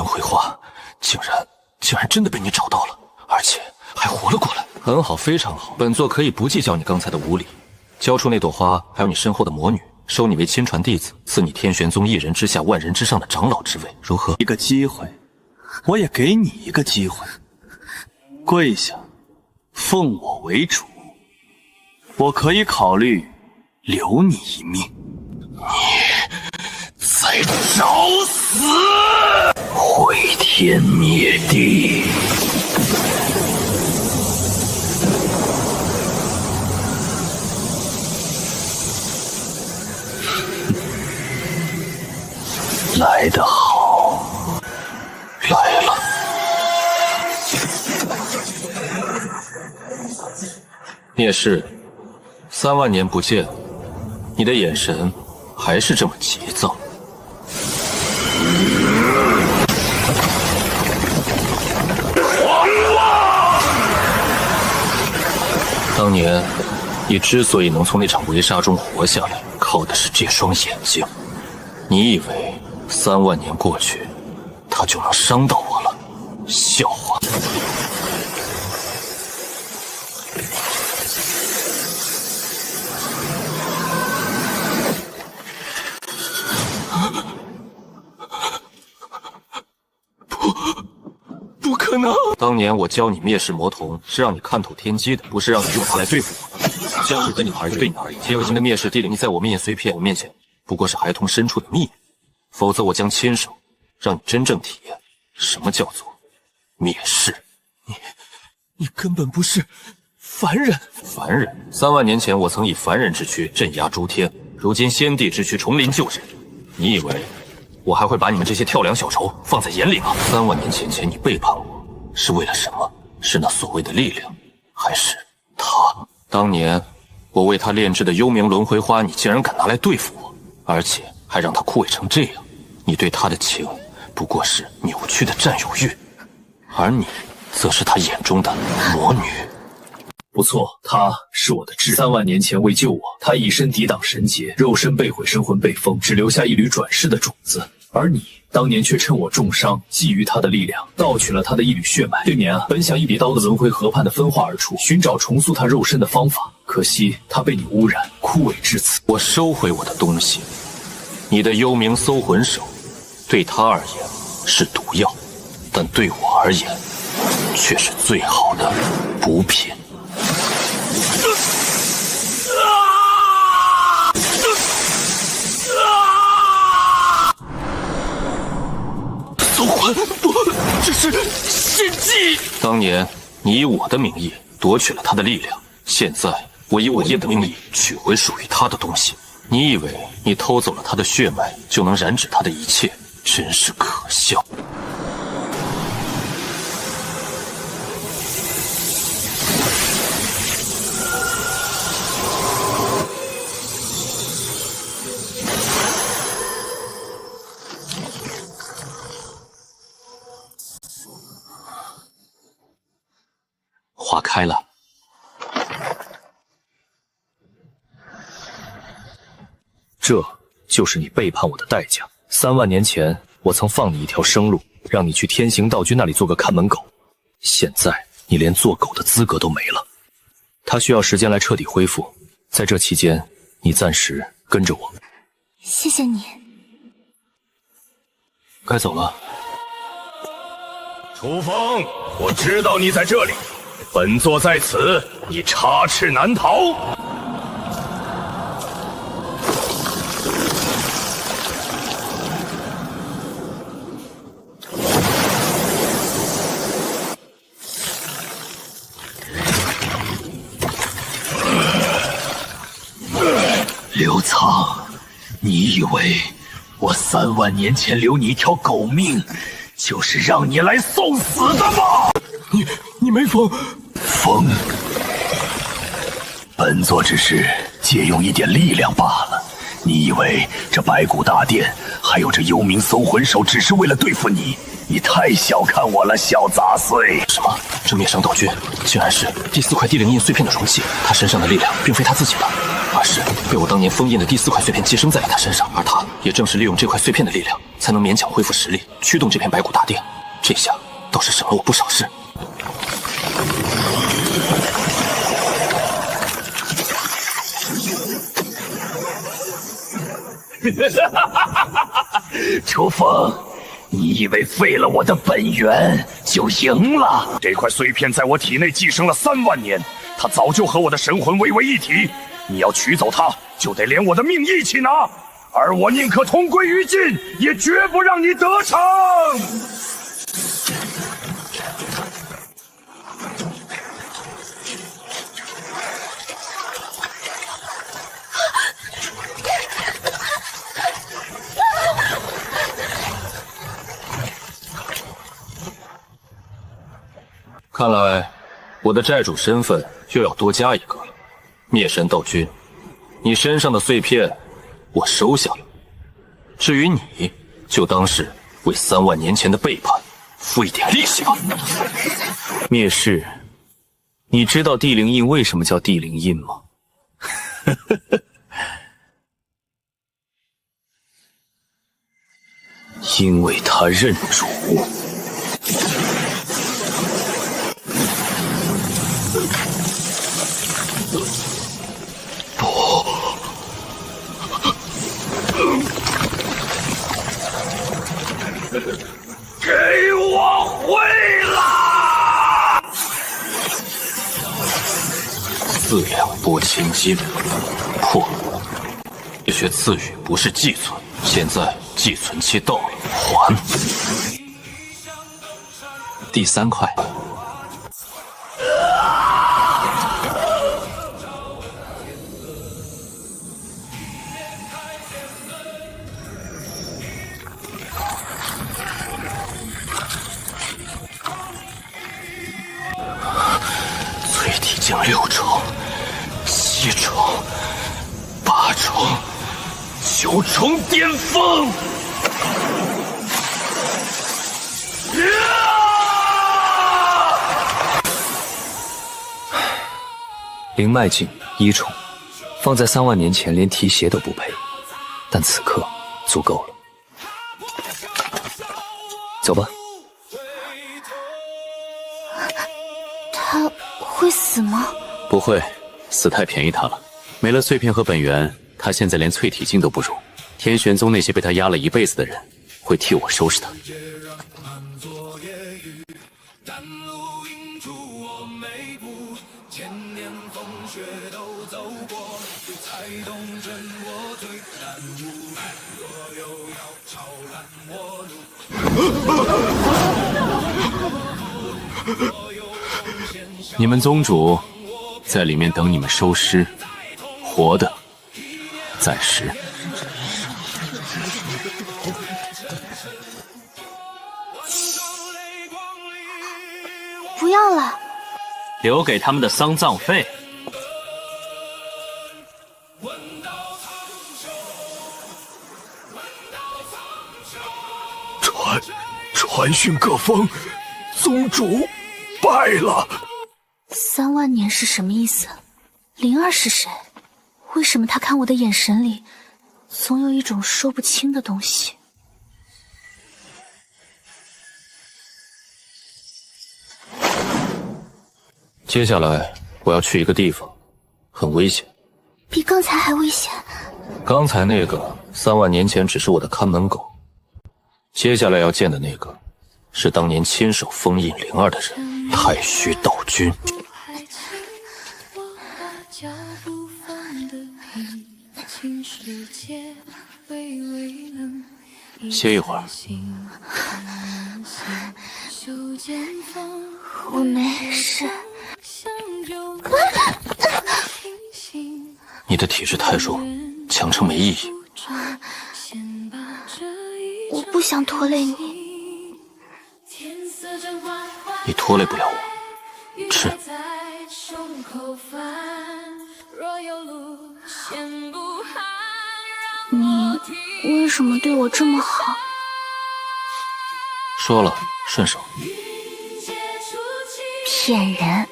轮回花竟然真的被你找到了，而且还活了过来。很好，非常好。本座可以不计较你刚才的无礼，交出那朵花，还有你身后的魔女，收你为亲传弟子，赐你天玄宗一人之下万人之上的长老之位，如何？一个机会，我也给你一个机会，跪下，奉我为主，我可以考虑留你一命。你在找死！毁天灭地！来得好，来了。聂氏，3万年不见，你的眼神还是这么急躁。当年你之所以能从那场围杀中活下来，靠的是这双眼睛。你以为3万年过去，他就能伤到我了？笑话！不可能！当年我教你灭世魔瞳，是让你看透天机的，不是让你用它来对付我的。将是对你而言，铁心的灭世地灵在我面前不过是孩童深处的秘密，否则我将亲手让你真正体验什么叫做灭世。你根本不是凡人。凡人？3万年前我曾以凡人之躯镇压诸天，如今先帝之躯重临旧日，你以为我还会把你们这些跳梁小丑放在眼里吗？3万年前你背叛我，是为了什么？是那所谓的力量，还是他？当年我为他炼制的幽冥轮回花，你竟然敢拿来对付我，而且还让他枯萎成这样。你对他的情，不过是扭曲的占有欲，而你，则是他眼中的魔女。不错，他是我的挚3万年前为救我，他以身抵挡神劫，肉身被毁，神魂被封，只留下一缕转世的种子。而你当年却趁我重伤，觊觎他的力量，盗取了他的一缕血脉。对年啊，本想一笔刀的轮回河畔的分化而出，寻找重塑他肉身的方法，可惜他被你污染，枯萎至此。我收回我的东西。你的幽冥搜魂手，对他而言是毒药，但对我而言，却是最好的补品。搜魂不，这是献祭。当年你以我的名义夺取了他的力量，现在我以我的名义取回属于他的东西。你以为你偷走了他的血脉就能染指他的一切，真是可笑。花开了，这就是你背叛我的代价。3万年前，我曾放你一条生路，让你去天行道君那里做个看门狗。现在你连做狗的资格都没了。他需要时间来彻底恢复，在这期间，你暂时跟着我。谢谢你。该走了。楚风，我知道你在这里。本座在此，你插翅难逃。刘苍，你以为我3万年前留你一条狗命，就是让你来送死的吗？你没疯？疯！本座只是借用一点力量罢了。你以为这白骨大殿还有这幽冥搜魂手只是为了对付你？你太小看我了，小杂碎！什么？这灭伤道君竟然是第4块地灵印碎片的容器，他身上的力量并非他自己的，而二世被我当年封印的第4块碎片寄生在了他身上，而他也正是利用这块碎片的力量，才能勉强恢复实力，驱动这片白骨大殿。这下倒是省了我不少事。楚风，你以为废了我的本源就赢了？这块碎片在我体内寄生了3万年，它早就和我的神魂为为一体。你要取走它，就得连我的命一起拿，而我宁可同归于尽，也绝不让你得逞。看来我的债主身份又要多加一个了。灭神道君，你身上的碎片我收下了，至于你，就当是为3万年前的背叛付一点利息吧。灭世，你知道地灵印为什么叫地灵印吗？因为他认主。给我回来！4两拨千斤，破。这学赐予不是寄存，现在寄存期到了，还。第3块。6重、7重、8重、9重巅峰！灵脉境1重，放在3万年前连提鞋都不配，但此刻足够了。走吧。他会死吗？不会，死太便宜他了。没了碎片和本源，他现在连淬体境都不如。天玄宗那些被他压了一辈子的人，会替我收拾他。你们宗主在里面等你们收尸，活的暂时。不要了，留给他们的丧葬费。传讯各方，宗主败了。3万年是什么意思？灵儿是谁？为什么他看我的眼神里总有一种说不清的东西？接下来我要去一个地方，很危险，比刚才还危险。刚才那个3万年前只是我的看门狗，接下来要见的那个是当年亲手封印灵儿的人，太虚道君。歇一会儿。我没事。你的体质太弱，强撑没意义。我不想拖累你。你拖累不了我。吃。你为什么对我这么好？说了，顺手。骗人！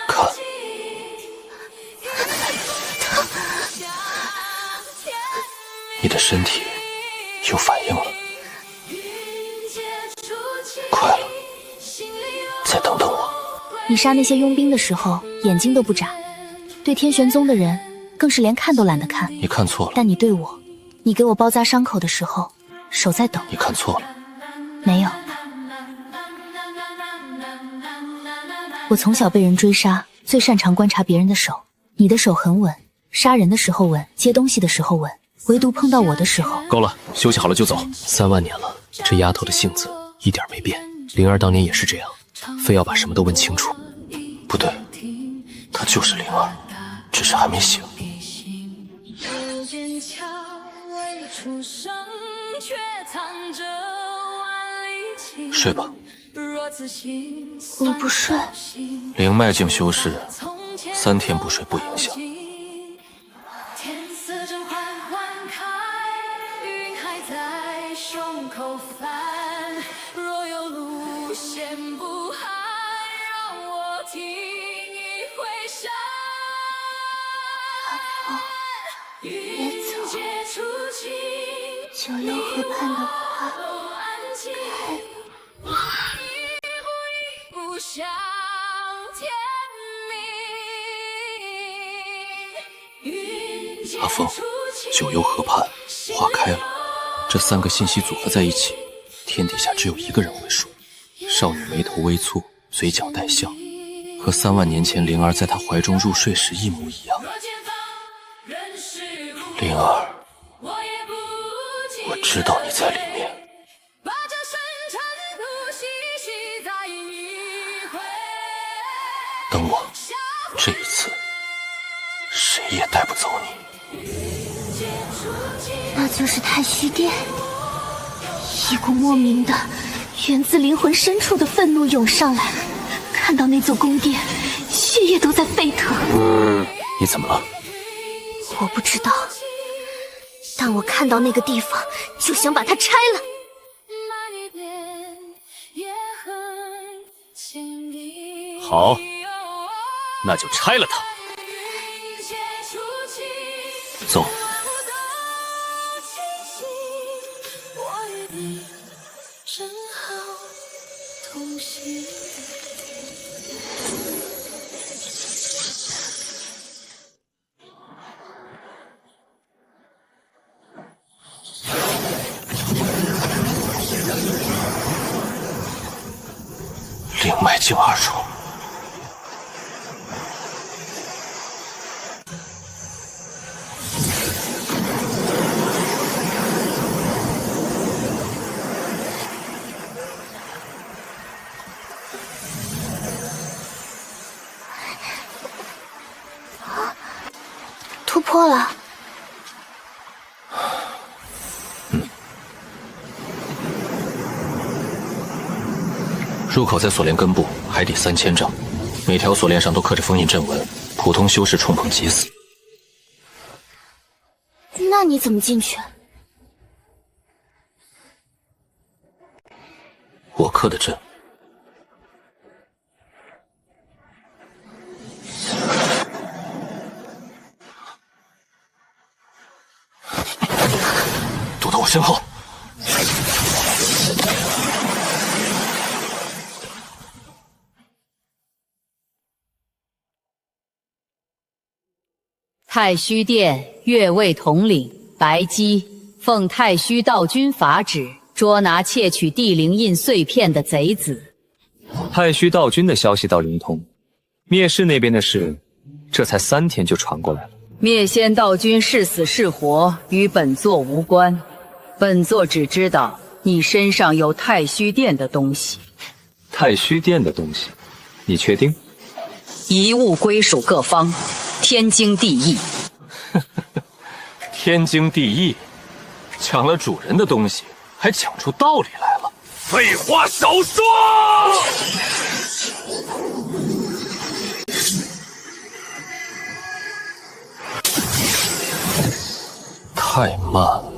看，的身体有反应了，快了，再等等我。你杀那些佣兵的时候眼睛都不眨，对天玄宗的人更是连看都懒得看。你看错了。但你对我，你给我包扎伤口的时候手在抖。你看错了。没有，我从小被人追杀，最擅长观察别人的手。你的手很稳，杀人的时候稳，接东西的时候稳，唯独碰到我的时候……够了，休息好了就走。3万年了，这丫头的性子一点没变。灵儿当年也是这样，非要把什么都问清楚。不对，她就是灵儿，只是还没醒。睡吧。我不睡。灵脉境修饰，3天不睡不影响。别走，九幽河畔的花开了。阿峰，九幽河畔花开了，这3个信息组合在一起，天底下只有一个人会说。少女眉头微蹙，嘴角带笑，和3万年前灵儿在她怀中入睡时一模一样。灵儿，我知道你在里面。等我，这一次谁也带不走你。那就是太虚殿。一股莫名的源自灵魂深处的愤怒涌上来，看到那座宫殿，血液都在沸腾。你怎么了？我不知道，但我看到那个地方就想把它拆了。好，那就拆了它。走。灵脉境2重。突破了。入口在锁链根部，海底3000丈，每条锁链上都刻着封印阵纹，普通修士冲碰即死。那你怎么进去？我刻的阵。躲到我身后。太虚殿越位统领白姬奉太虚道君法旨，捉拿窃取地灵印碎片的贼子。太虚道君的消息倒灵通，灭世那边的事，这才3天就传过来了。灭仙道君是死是活，与本座无关。本座只知道你身上有太虚殿的东西。太虚殿的东西，你确定？遗物归属各方，天经地义。天经地义，抢了主人的东西，还讲出道理来了。废话少说！太慢了。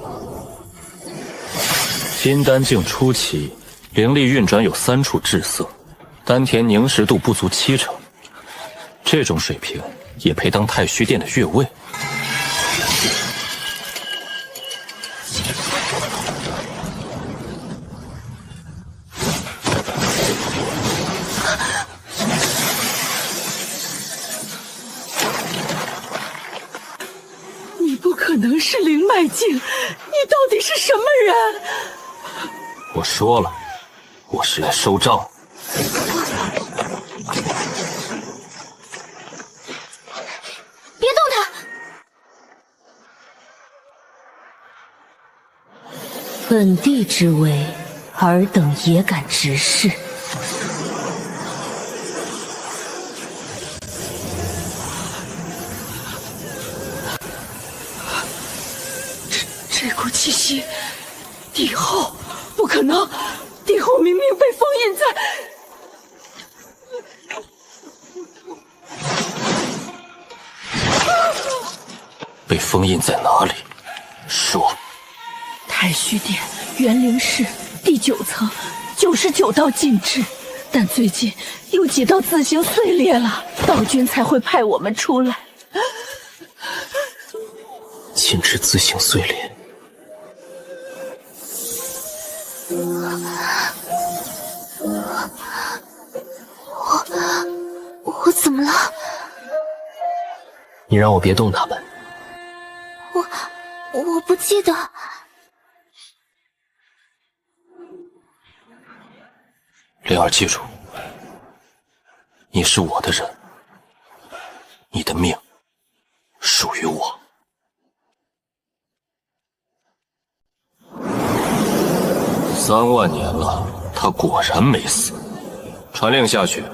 金丹境初期，灵力运转有3处滞涩，丹田凝实度不足70%。这种水平也配当太虚殿的越位？境，你到底是什么人？我说了，我是来收账。别动他！本地之威，尔等也敢直视？这股气息，帝后不可能！帝后明明被封印在……被封印在哪里？说。太虚殿元灵室第9层99道禁制，但最近有几道自行碎裂了，道君才会派我们出来。禁制自行碎裂。我怎么了？你让我别动他们。我不记得。灵儿，记住，你是我的人，你的命属于我。3万年了，他果然没死。传令下去，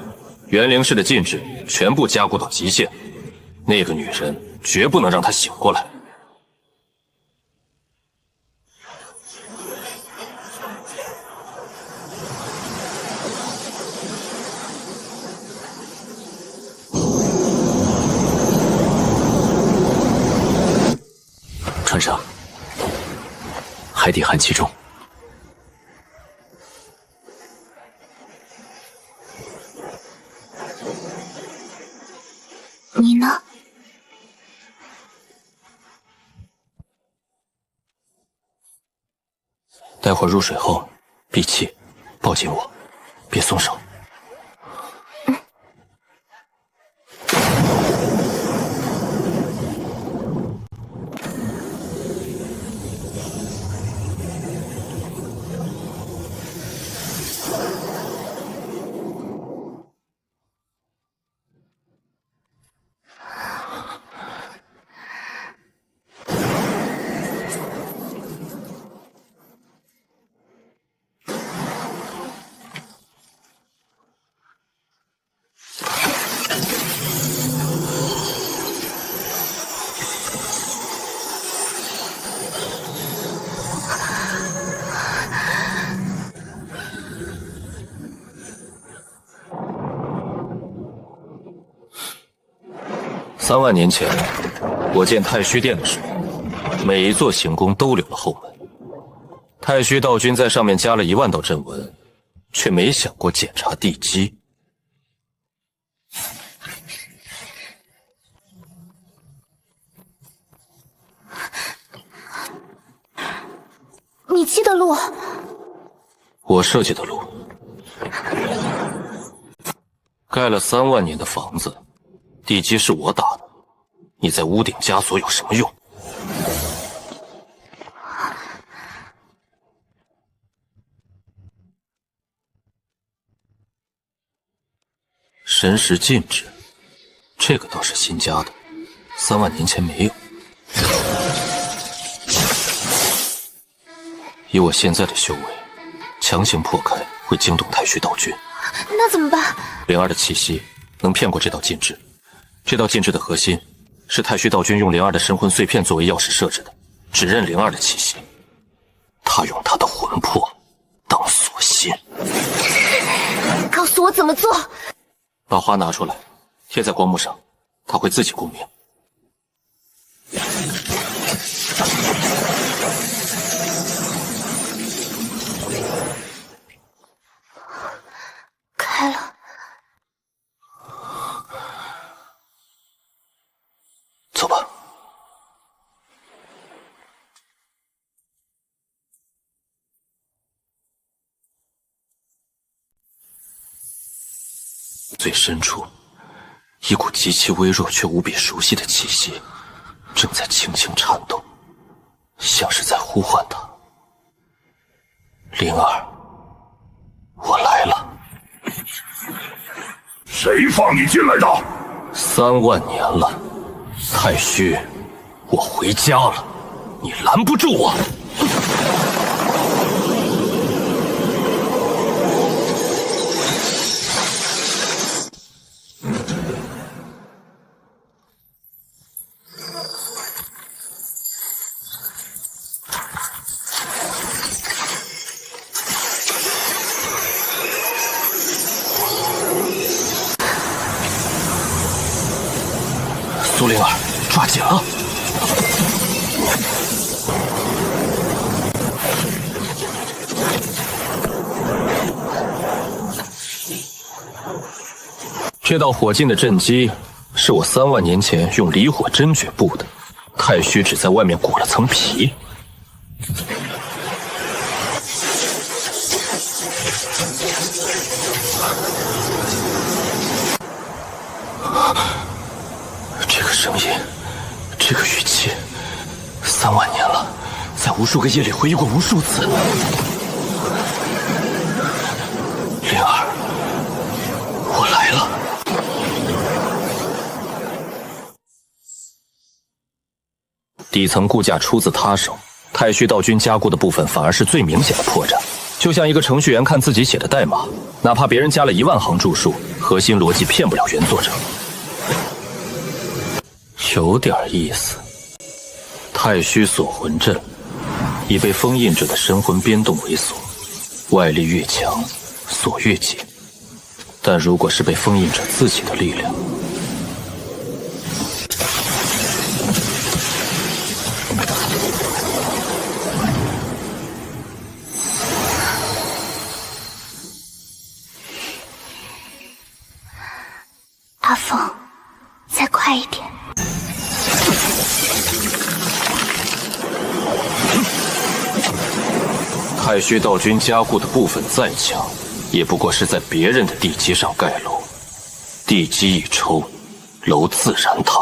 元灵室的禁制全部加固到极限，那个女人绝不能让她醒过来。船上，海底寒气重。你呢？待会儿入水后，闭气，抱紧我，别松手。3万年前，我建太虚殿的时候，每一座行宫都留了后门。太虚道君在上面加了1万道阵纹，却没想过检查地基。你记的路，我设计的路，盖了3万年的房子，地基是我打的，你在屋顶枷锁有什么用？神识禁制，这个倒是新加的，3万年前没有。以我现在的修为，强行破开会惊动太虚道君。那怎么办？灵儿的气息能骗过这道禁制，这道禁制的核心是太虚道君用灵儿的神魂碎片作为钥匙设置的，只认灵儿的气息。他用他的魂魄当锁心。告诉我怎么做。把花拿出来，贴在光幕上，他会自己共鸣。开了。走吧。最深处，一股极其微弱却无比熟悉的气息正在轻轻颤动。像是在呼唤他。灵儿，我来了。谁放你进来的？3万年了，太虚，我回家了，你拦不住我。苏灵儿，抓紧了！这道火劲的震基，是我3万年前用离火真诀布的。太虚只在外面裹了层皮。这个声音，这个语气，3万年了，在无数个夜里回忆过无数次。灵儿，我来了。底层固架出自他手，太虚道君加固的部分反而是最明显的破绽。就像一个程序员看自己写的代码，哪怕别人加了1万行注述，核心逻辑骗不了原作者。有点意思。太虚锁魂阵已被封印者的神魂编动为锁，外力越强，锁越紧。但如果是被封印者自己的力量，阿凤，再快一点。太虚道君加固的部分再强，也不过是在别人的地基上盖楼，地基一抽，楼自然塌。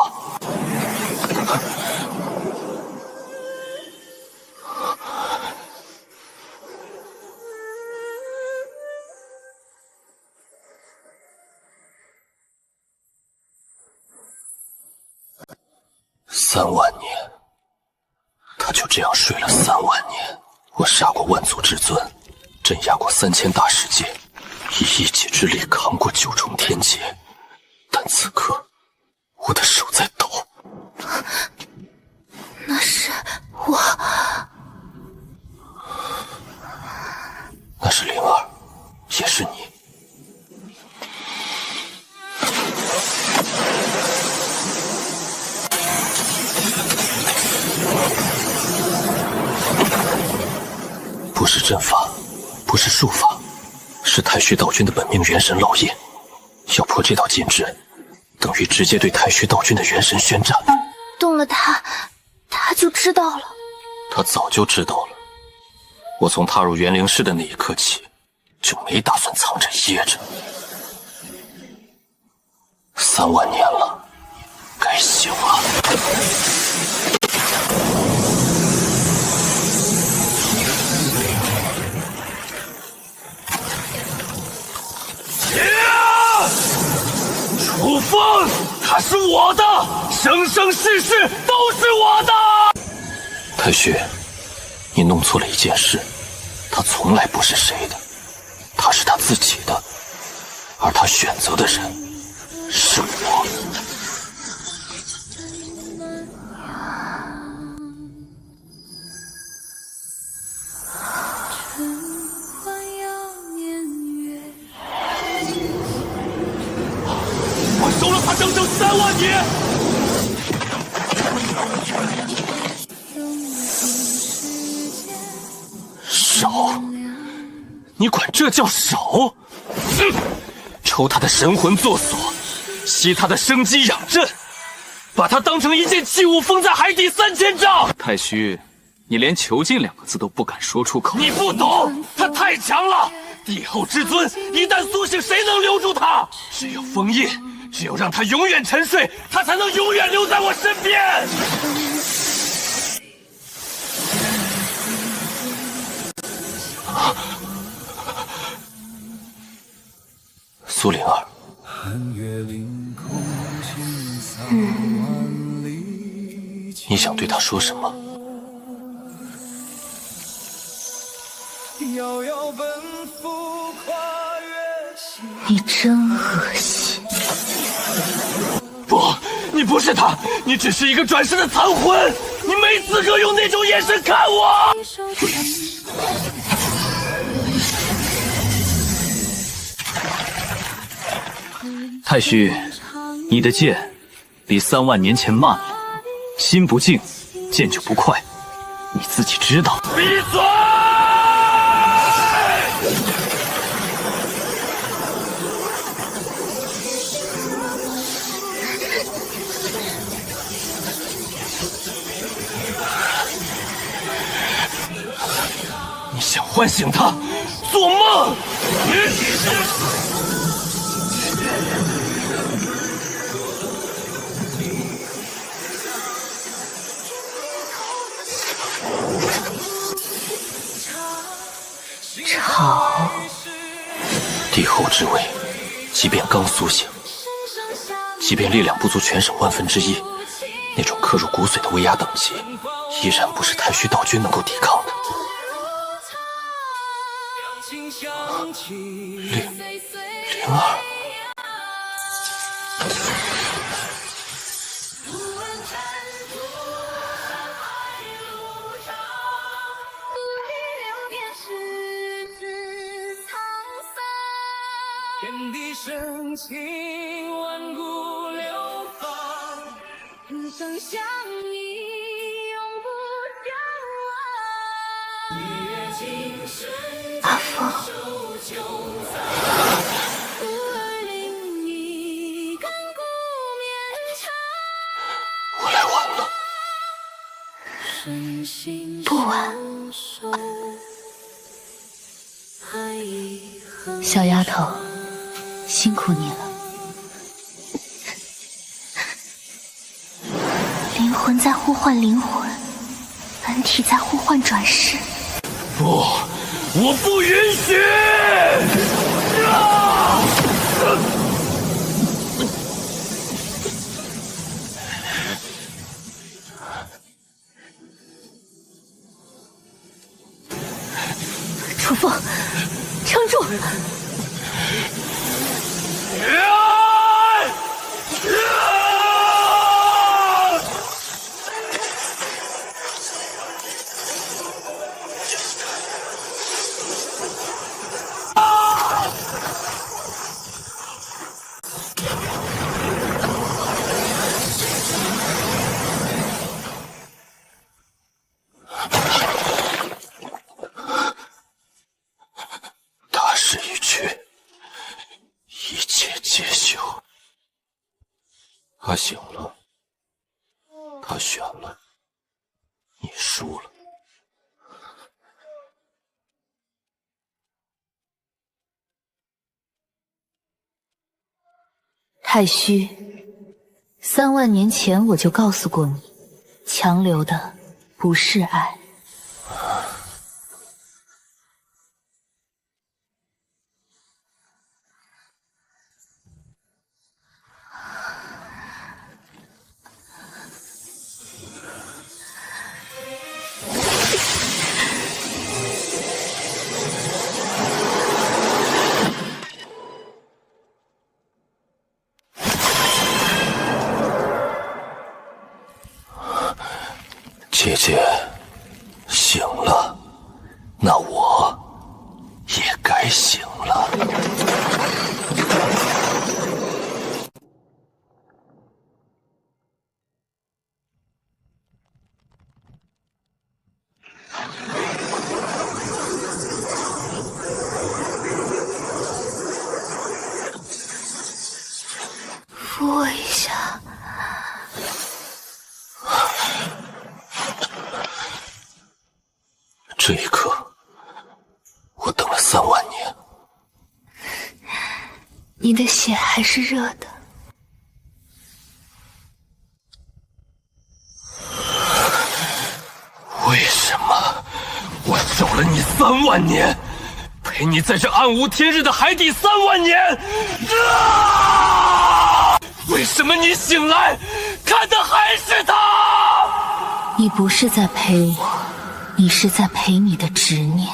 3万年，他就这样睡了3万年。我杀过万族至尊，镇压过3000大世界，以一己之力扛过9重天劫，但此刻我的手在抖。那是我，那是灵儿，也是你。不是阵法，不是术法，是太虚道君的本命元神烙印。要破这道禁制，等于直接对太虚道君的元神宣战。动了他就知道了。他早就知道了。我从踏入元灵室的那一刻起，就没打算藏着掖着。3万年了，该醒了。楚风，他是我的，生生世世都是我的。太虚，你弄错了一件事，他从来不是谁的，他是他自己的，而他选择的人是我。守了他整整3万年。守？你管这叫守？抽他的神魂做锁，吸他的生机养阵，把他当成一件器物封在海底3000丈。太虚，你连囚禁2个字都不敢说出口。你不懂，他太强了。帝后之尊一旦苏醒，谁能留住他？只有封印。只有让他永远沉睡，他才能永远留在我身边。苏灵儿，你想对他说什么？你真恶心！不，你不是他，你只是一个转世的残魂，你没资格用那种眼神看我。太虚，你的剑比3万年前慢了，心不静，剑就不快，你自己知道。闭嘴！你想唤醒他，做梦！吵！帝后之位，即便刚苏醒，即便力量不足全省1/1，那种刻入骨髓的威压等级，依然不是太虚道君能够抵抗的。灵儿，天地深情，万古流芳，人生相依，永不相忘。阿峰，我来晚了。不晚。小丫头，辛苦你了。灵魂在呼唤灵魂，本体在呼唤转世。不，我不允许！楚风，撑住！大势已去，一切皆休。他醒了，他选了，你输了。太虚，3万年前我就告诉过你，强留的不是爱。姐姐醒了，那我也该醒了。扶我一下。这一刻，我等了3万年。你的血还是热的。为什么我守了你3万年，陪你在这暗无天日的海底3万年。为什么你醒来看的还是他？你不是在陪我，你是在陪你的执念。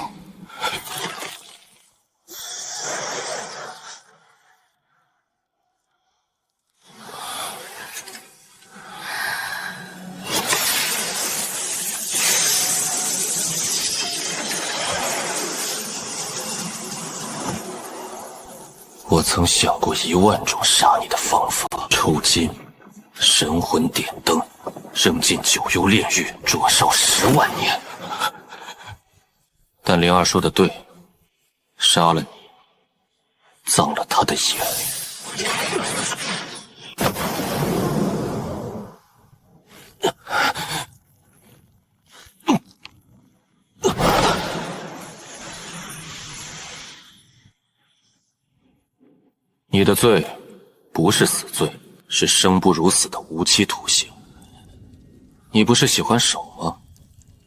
我曾想过10000种杀你的方法：抽筋、神魂点灯、扔进九幽炼狱、灼烧10万年。但灵儿说的对，杀了你，葬了他的眼。你的罪不是死罪，是生不如死的无期徒刑。你不是喜欢守吗？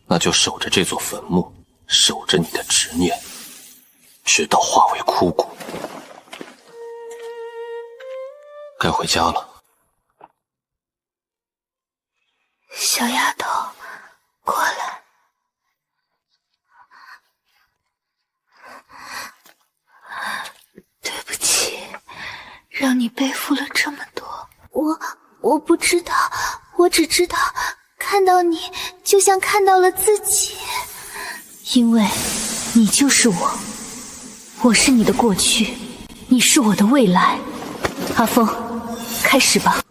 那就守着这座坟墓，守着你的执念，直到化为枯骨。该回家了。小丫头，过来。对不起，让你背负了这么多。我不知道，我只知道看到你就像看到了自己，因为你就是我，我是你的过去，你是我的未来。阿峰，开始吧。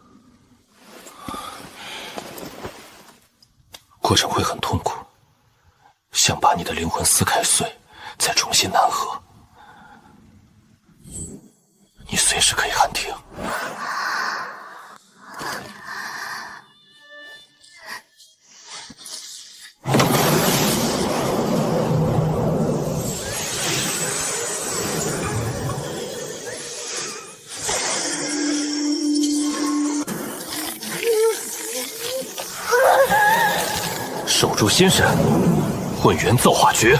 过程会很痛苦，想把你的灵魂撕开碎，再重新南合。你随时可以喊停。守住心神，混元造化诀，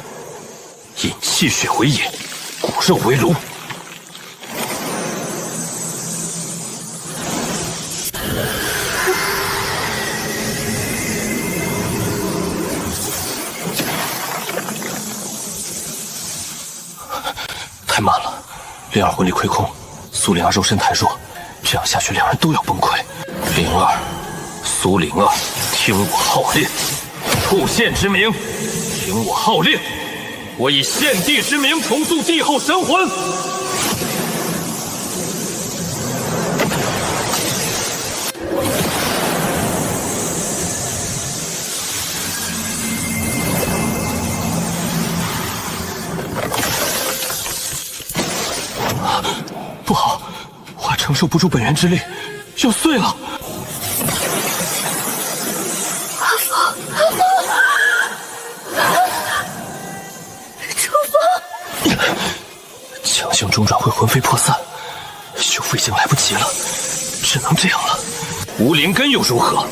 引气血为引，骨肉为炉。太慢了，灵儿魂力亏空，苏灵儿肉身太弱，这样下去两人都要崩溃。灵儿，苏灵儿，听我号令，兔县之名，听我号令，我以献帝之名重塑帝后神魂。不好，我还承受不住本源之力，要碎了。阿峰，楚风，强行中转会魂飞魄散，修复已经来不及了，只能这样了。无灵根又如何？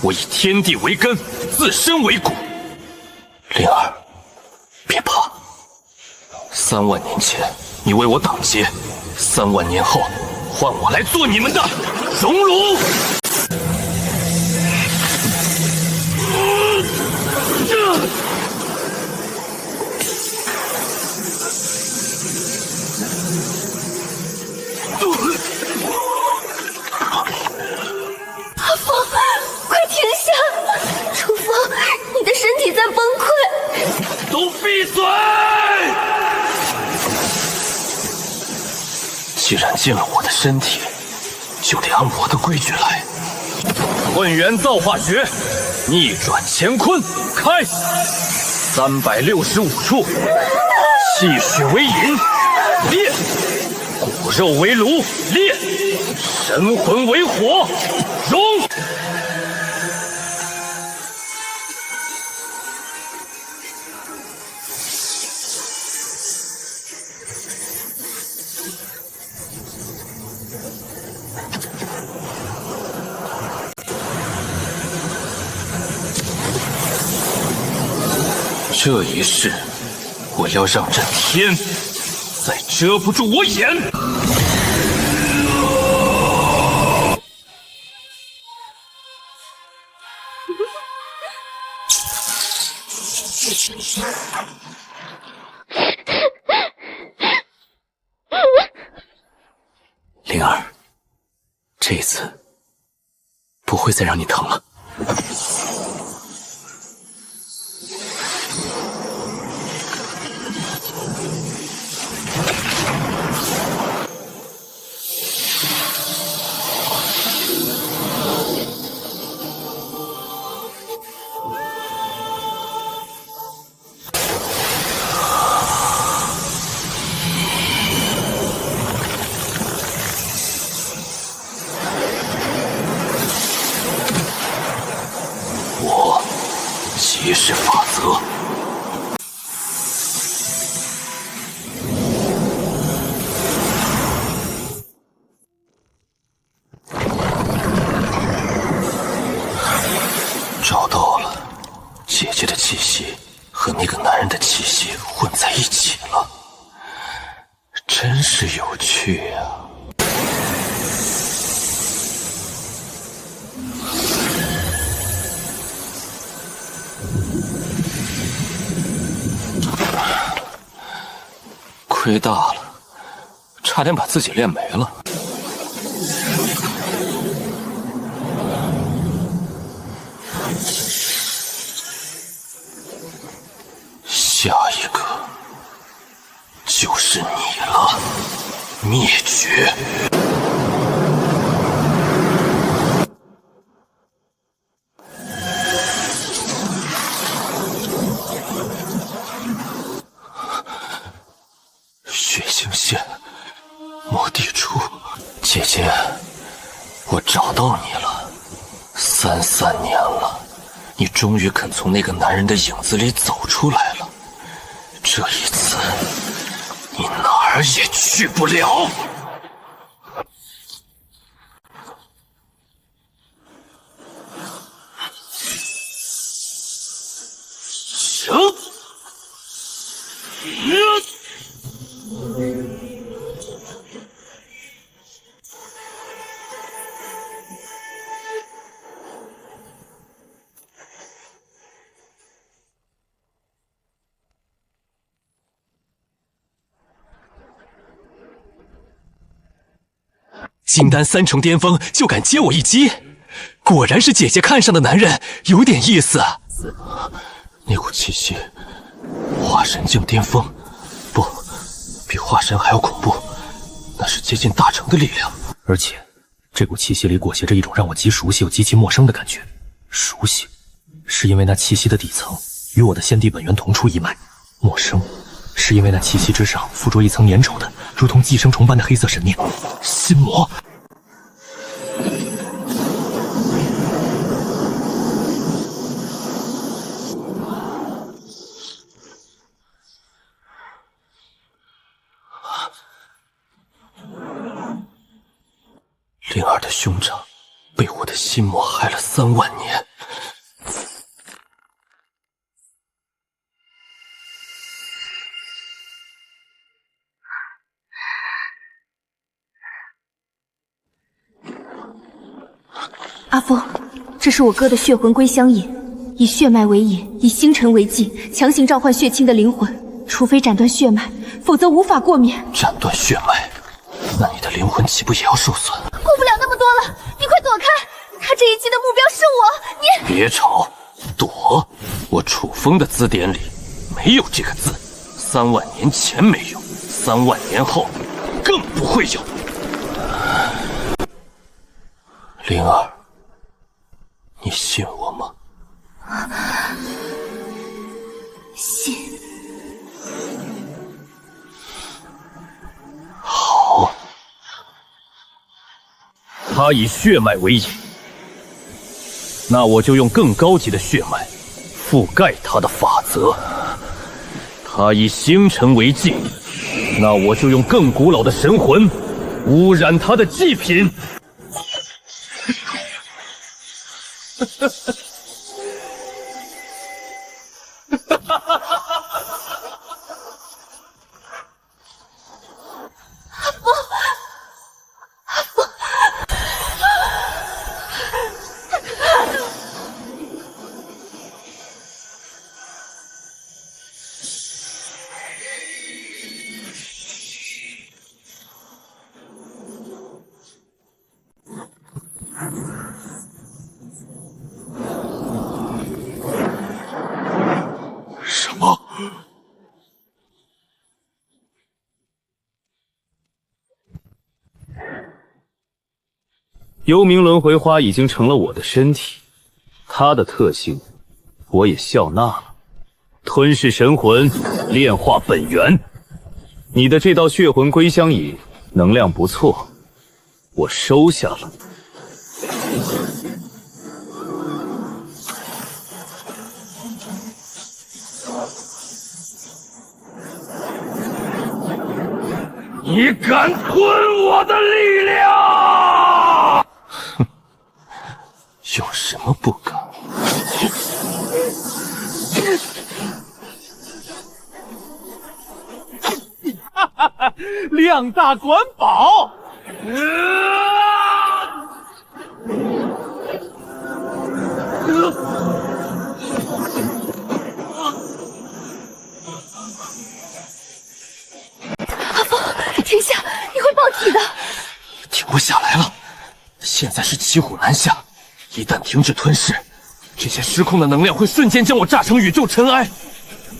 我以天地为根，自身为骨。灵儿，别怕。3万年前，你为我挡劫，3万年后，换我来做你们的熔炉。阿峰，快停下！楚风，你的身体在崩溃。都闭嘴！既然进了我的身体，就得按我的规矩来。混元造化诀，逆转乾坤，开！365处，气血为引，炼；骨肉为炉，炼；神魂为火，熔。这一世，我要让这天再遮不住我眼！灵儿，这次不会再让你疼了。即是法则。找到了，姐姐的气息和那个男人的气息混在一起了，真是有趣呀！亏大了，差点把自己练没了。下一个就是你了，灭绝！血腥线，魔地出，姐姐，我找到你了，33年了，你终于肯从那个男人的影子里走出来了。这一次，你哪儿也去不了。行。金丹3重巅峰就敢接我一击，果然是姐姐看上的男人，有点意思啊。那股气息，化神境巅峰，不，比化神还要恐怖，那是接近大成的力量。而且，这股气息里裹挟着一种让我极熟悉又极其陌生的感觉。熟悉，是因为那气息的底层与我的先帝本源同出一脉；陌生，是因为那气息之上附着一层粘稠的，如同寄生虫般的黑色神念。心魔。灵儿的兄长被我的心魔害了3万年。阿峰，这是我哥的血魂归香引，以血脉为引，以星辰为祭，强行召唤血亲的灵魂。除非斩断血脉，否则无法过免。斩断血脉，那你的灵魂岂不也要受损？顾不了那么多了，你快躲开！他这一击的目标是我，你别吵，躲！我楚风的字典里没有这个字，3万年前没有，3万年后更不会有。灵儿，你信我吗？信。好。他以血脉为引，那我就用更高级的血脉覆盖他的法则。他以星辰为祭，那我就用更古老的神魂污染他的祭品。幽冥轮回花已经成了我的身体，它的特性我也笑纳了。吞噬神魂，炼化本源。你的这道血魂归香饮能量不错，我收下了。你敢吞我的力量？哼，有什么不敢？哈哈哈！量大管饱。阿峰，停下！你会爆体的。停不下来了，现在是骑虎难下。一旦停止吞噬，这些失控的能量会瞬间将我炸成宇宙尘埃。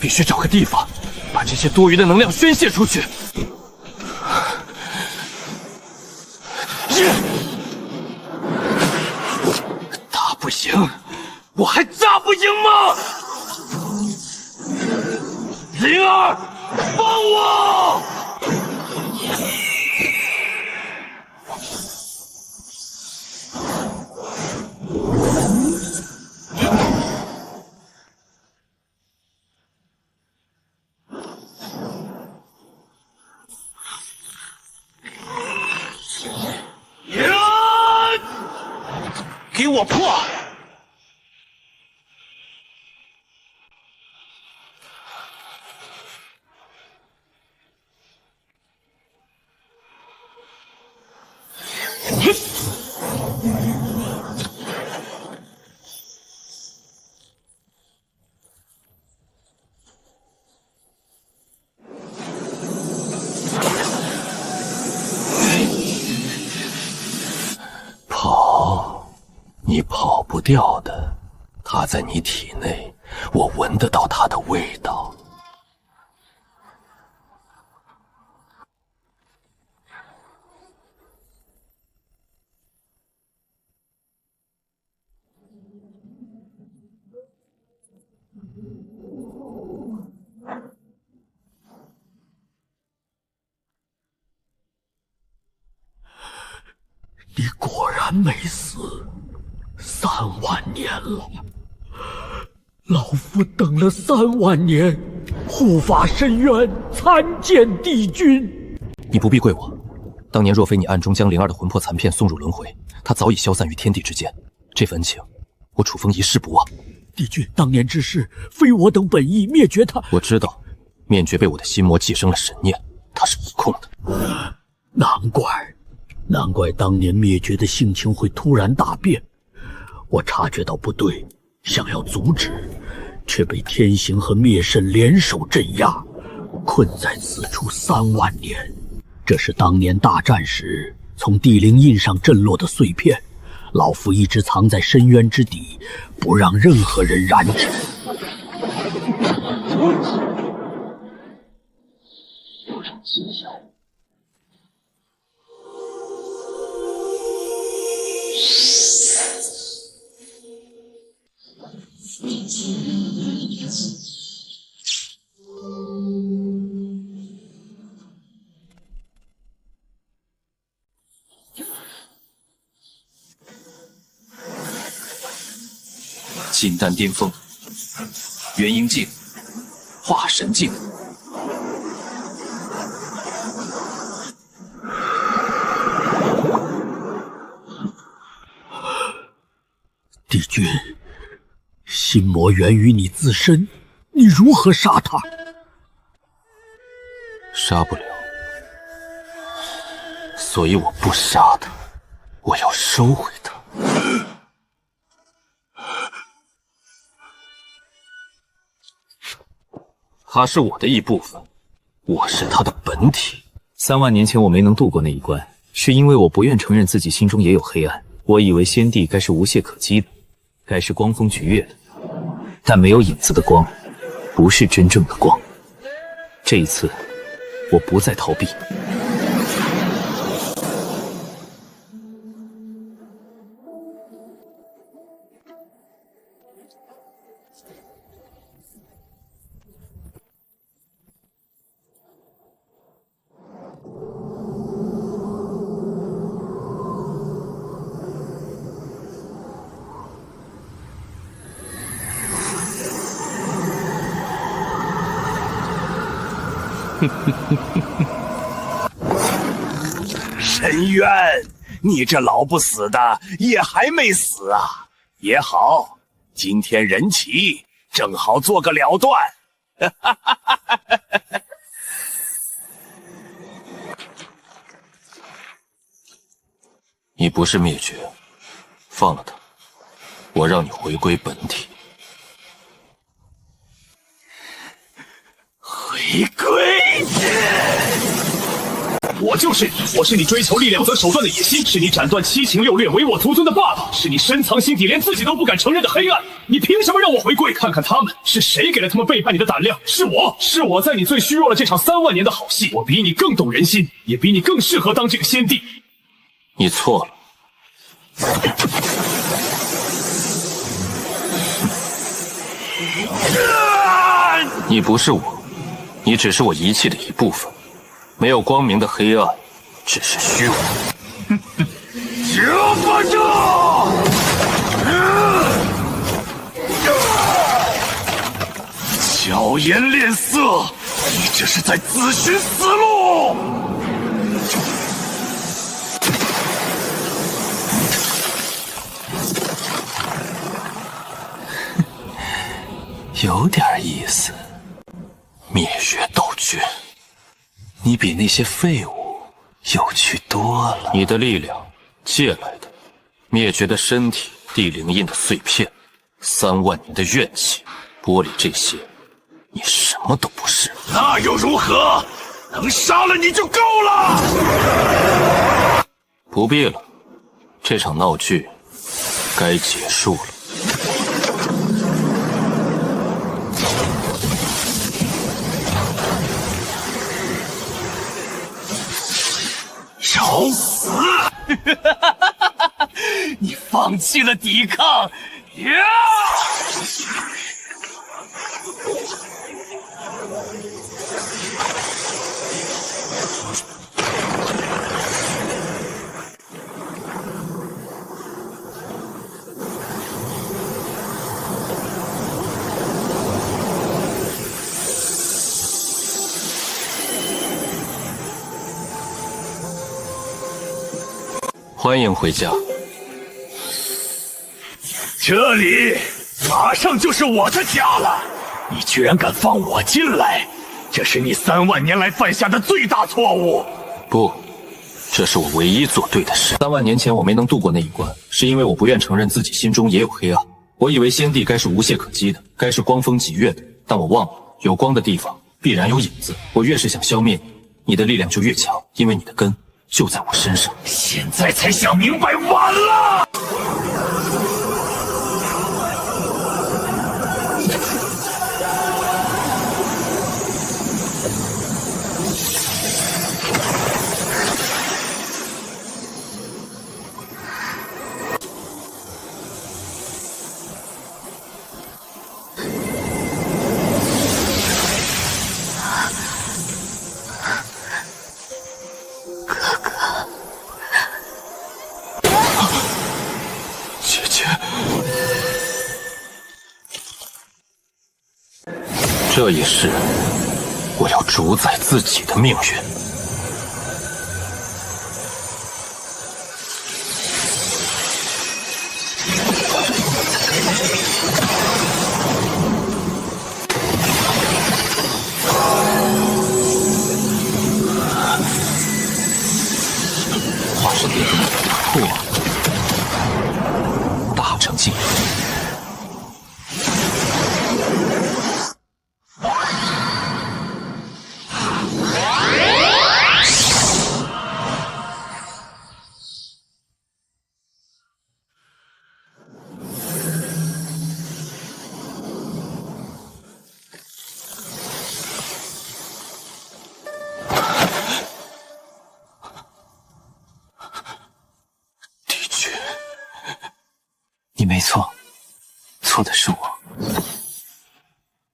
必须找个地方，把这些多余的能量宣泄出去。打不赢，我还炸不赢吗？灵儿，帮我！给我破！你跑不掉的，它在你体内，我闻得到它的味道。你果然没死。3万年了，老夫等了3万年，护法深渊，参见帝君。你不必跪我，当年若非你暗中将灵儿的魂魄残片送入轮回，她早已消散于天地之间。这份恩情，我楚风一世不忘。帝君，当年之事，非我等本意灭绝他。我知道，面诀被我的心魔寄生了神念，它是不控的。难怪当年灭绝的性情会突然大变。我察觉到不对，想要阻止，却被天行和灭神联手镇压，困在此处3万年。这是当年大战时从地灵印上震落的碎片，老夫一直藏在深渊之底，不让任何人染指。不让知晓。金丹巅峰，元婴境，化神境。帝君，心魔源于你自身，你如何杀他？杀不了，所以我不杀他，我要收回他。他是我的一部分，我是他的本体。3万年前我没能渡过那一关，是因为我不愿承认自己心中也有黑暗。我以为先帝该是无懈可击的，该是光风飫月的，但没有影子的光，不是真正的光。这一次，我不再逃避。深渊，你这老不死的也还没死啊！也好，今天人齐，正好做个了断。你不是灭绝，放了他，我让你回归本体。回归！我就是你，我是你追求力量和手段的野心，是你斩断七情六恋、唯我独尊的霸道，是你深藏心底连自己都不敢承认的黑暗。你凭什么让我回归？看看他们，是谁给了他们背叛你的胆量？是我在你最虚弱了这场3万年的好戏。我比你更懂人心，也比你更适合当这个先帝。你错了。你不是我，你只是我遗弃的一部分。没有光明的黑暗，只是虚无。折不住！巧言恋色，你这是在自寻死路！有点意思。灭绝道君，你比那些废物有趣多了。你的力量借来的，灭绝的身体，地灵印的碎片，3万年的怨气，玻璃这些，你什么都不是。那又如何？能杀了你就够了。不必了，这场闹剧该结束了。找死！你放弃了抵抗，呀！欢迎回家。这里马上就是我的家了，你居然敢放我进来，这是你3万年来犯下的最大错误。不，这是我唯一做对的事。3万年前我没能度过那一关，是因为我不愿承认自己心中也有黑暗。我以为先帝该是无懈可击的，该是光风霁月的，但我忘了，有光的地方必然有影子。我越是想消灭你，你的力量就越强，因为你的根就在我身上。现在才想明白，晚了。这一世，我要主宰自己的命运。化身巅破，大成境。你没错，错的是我。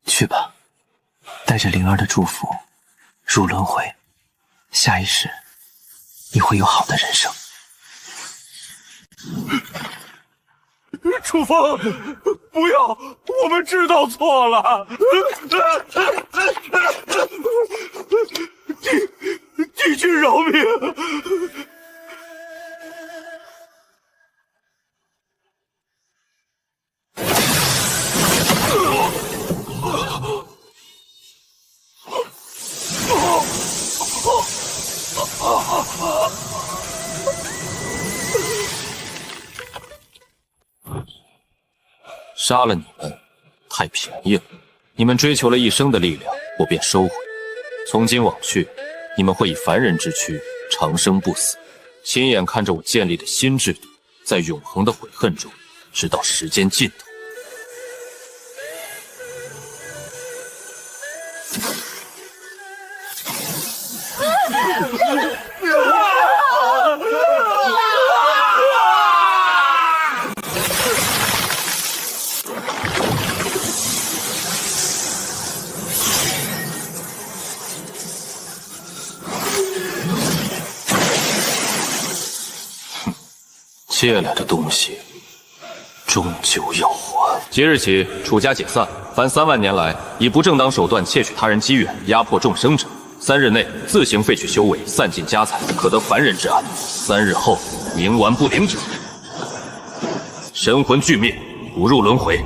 去吧，带着灵儿的祝福入轮回，下一世你会有好的人生。楚风，不要，我们知道错了。帝君饶命！杀了你们太便宜了，你们追求了一生的力量，我便收回。从今往去，你们会以凡人之躯长生不死，亲眼看着我建立的新制度，在永恒的悔恨中，直到时间尽头。借来的东西，终究要还。即日起，楚家解散。凡3万年来以不正当手段窃取他人机缘、压迫众生者，3日内自行废去修为，散尽家财，可得凡人之安。3日后，冥顽不灵者，神魂俱灭，不入轮回。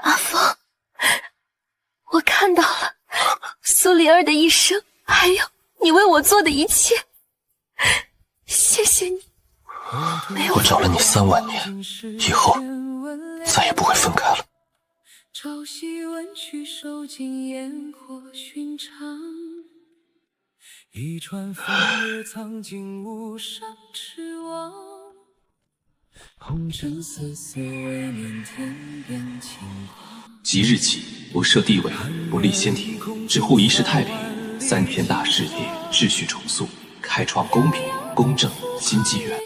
阿峰，我看到了苏灵儿的一生，还有你为我做的一切，谢谢你。我找了你3万年，以后再也不会分开了。朝夕问去，受尽烟火寻常。一船风月藏进无上痴妄。红尘丝丝为念天边轻狂。即日起，我设地位，不立仙庭，只护一世太平，3天大事业秩序重塑，开创公平、公正新纪元。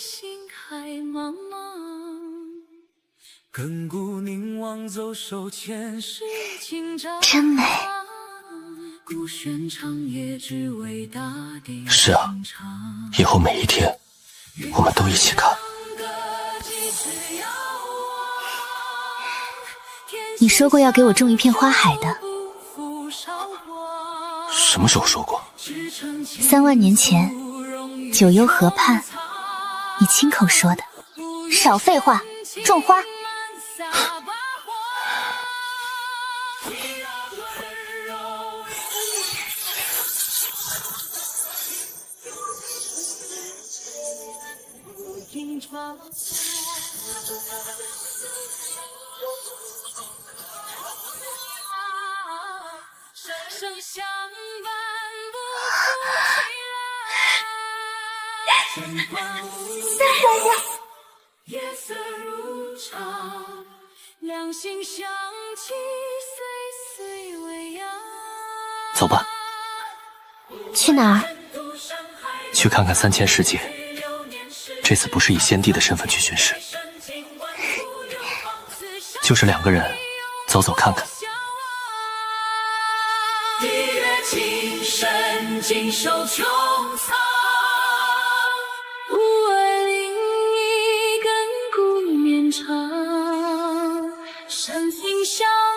亘古凝望，走手前世情长。真美。孤悬长夜，只为大地。是啊，以后每一天，我们都一起看。你说过要给我种一片花海的，什么时候说过？3万年前，九幽河畔，你亲口说的。少废话，种花。生相伴不负起来，夜色如常，两心相契，岁岁为阳。走吧，去哪儿？去看看3000世界。这次不是以先帝的身份去巡视，就是2个人走走看看。一月情深，尽收穹苍。无为灵一亘古绵长，身心相。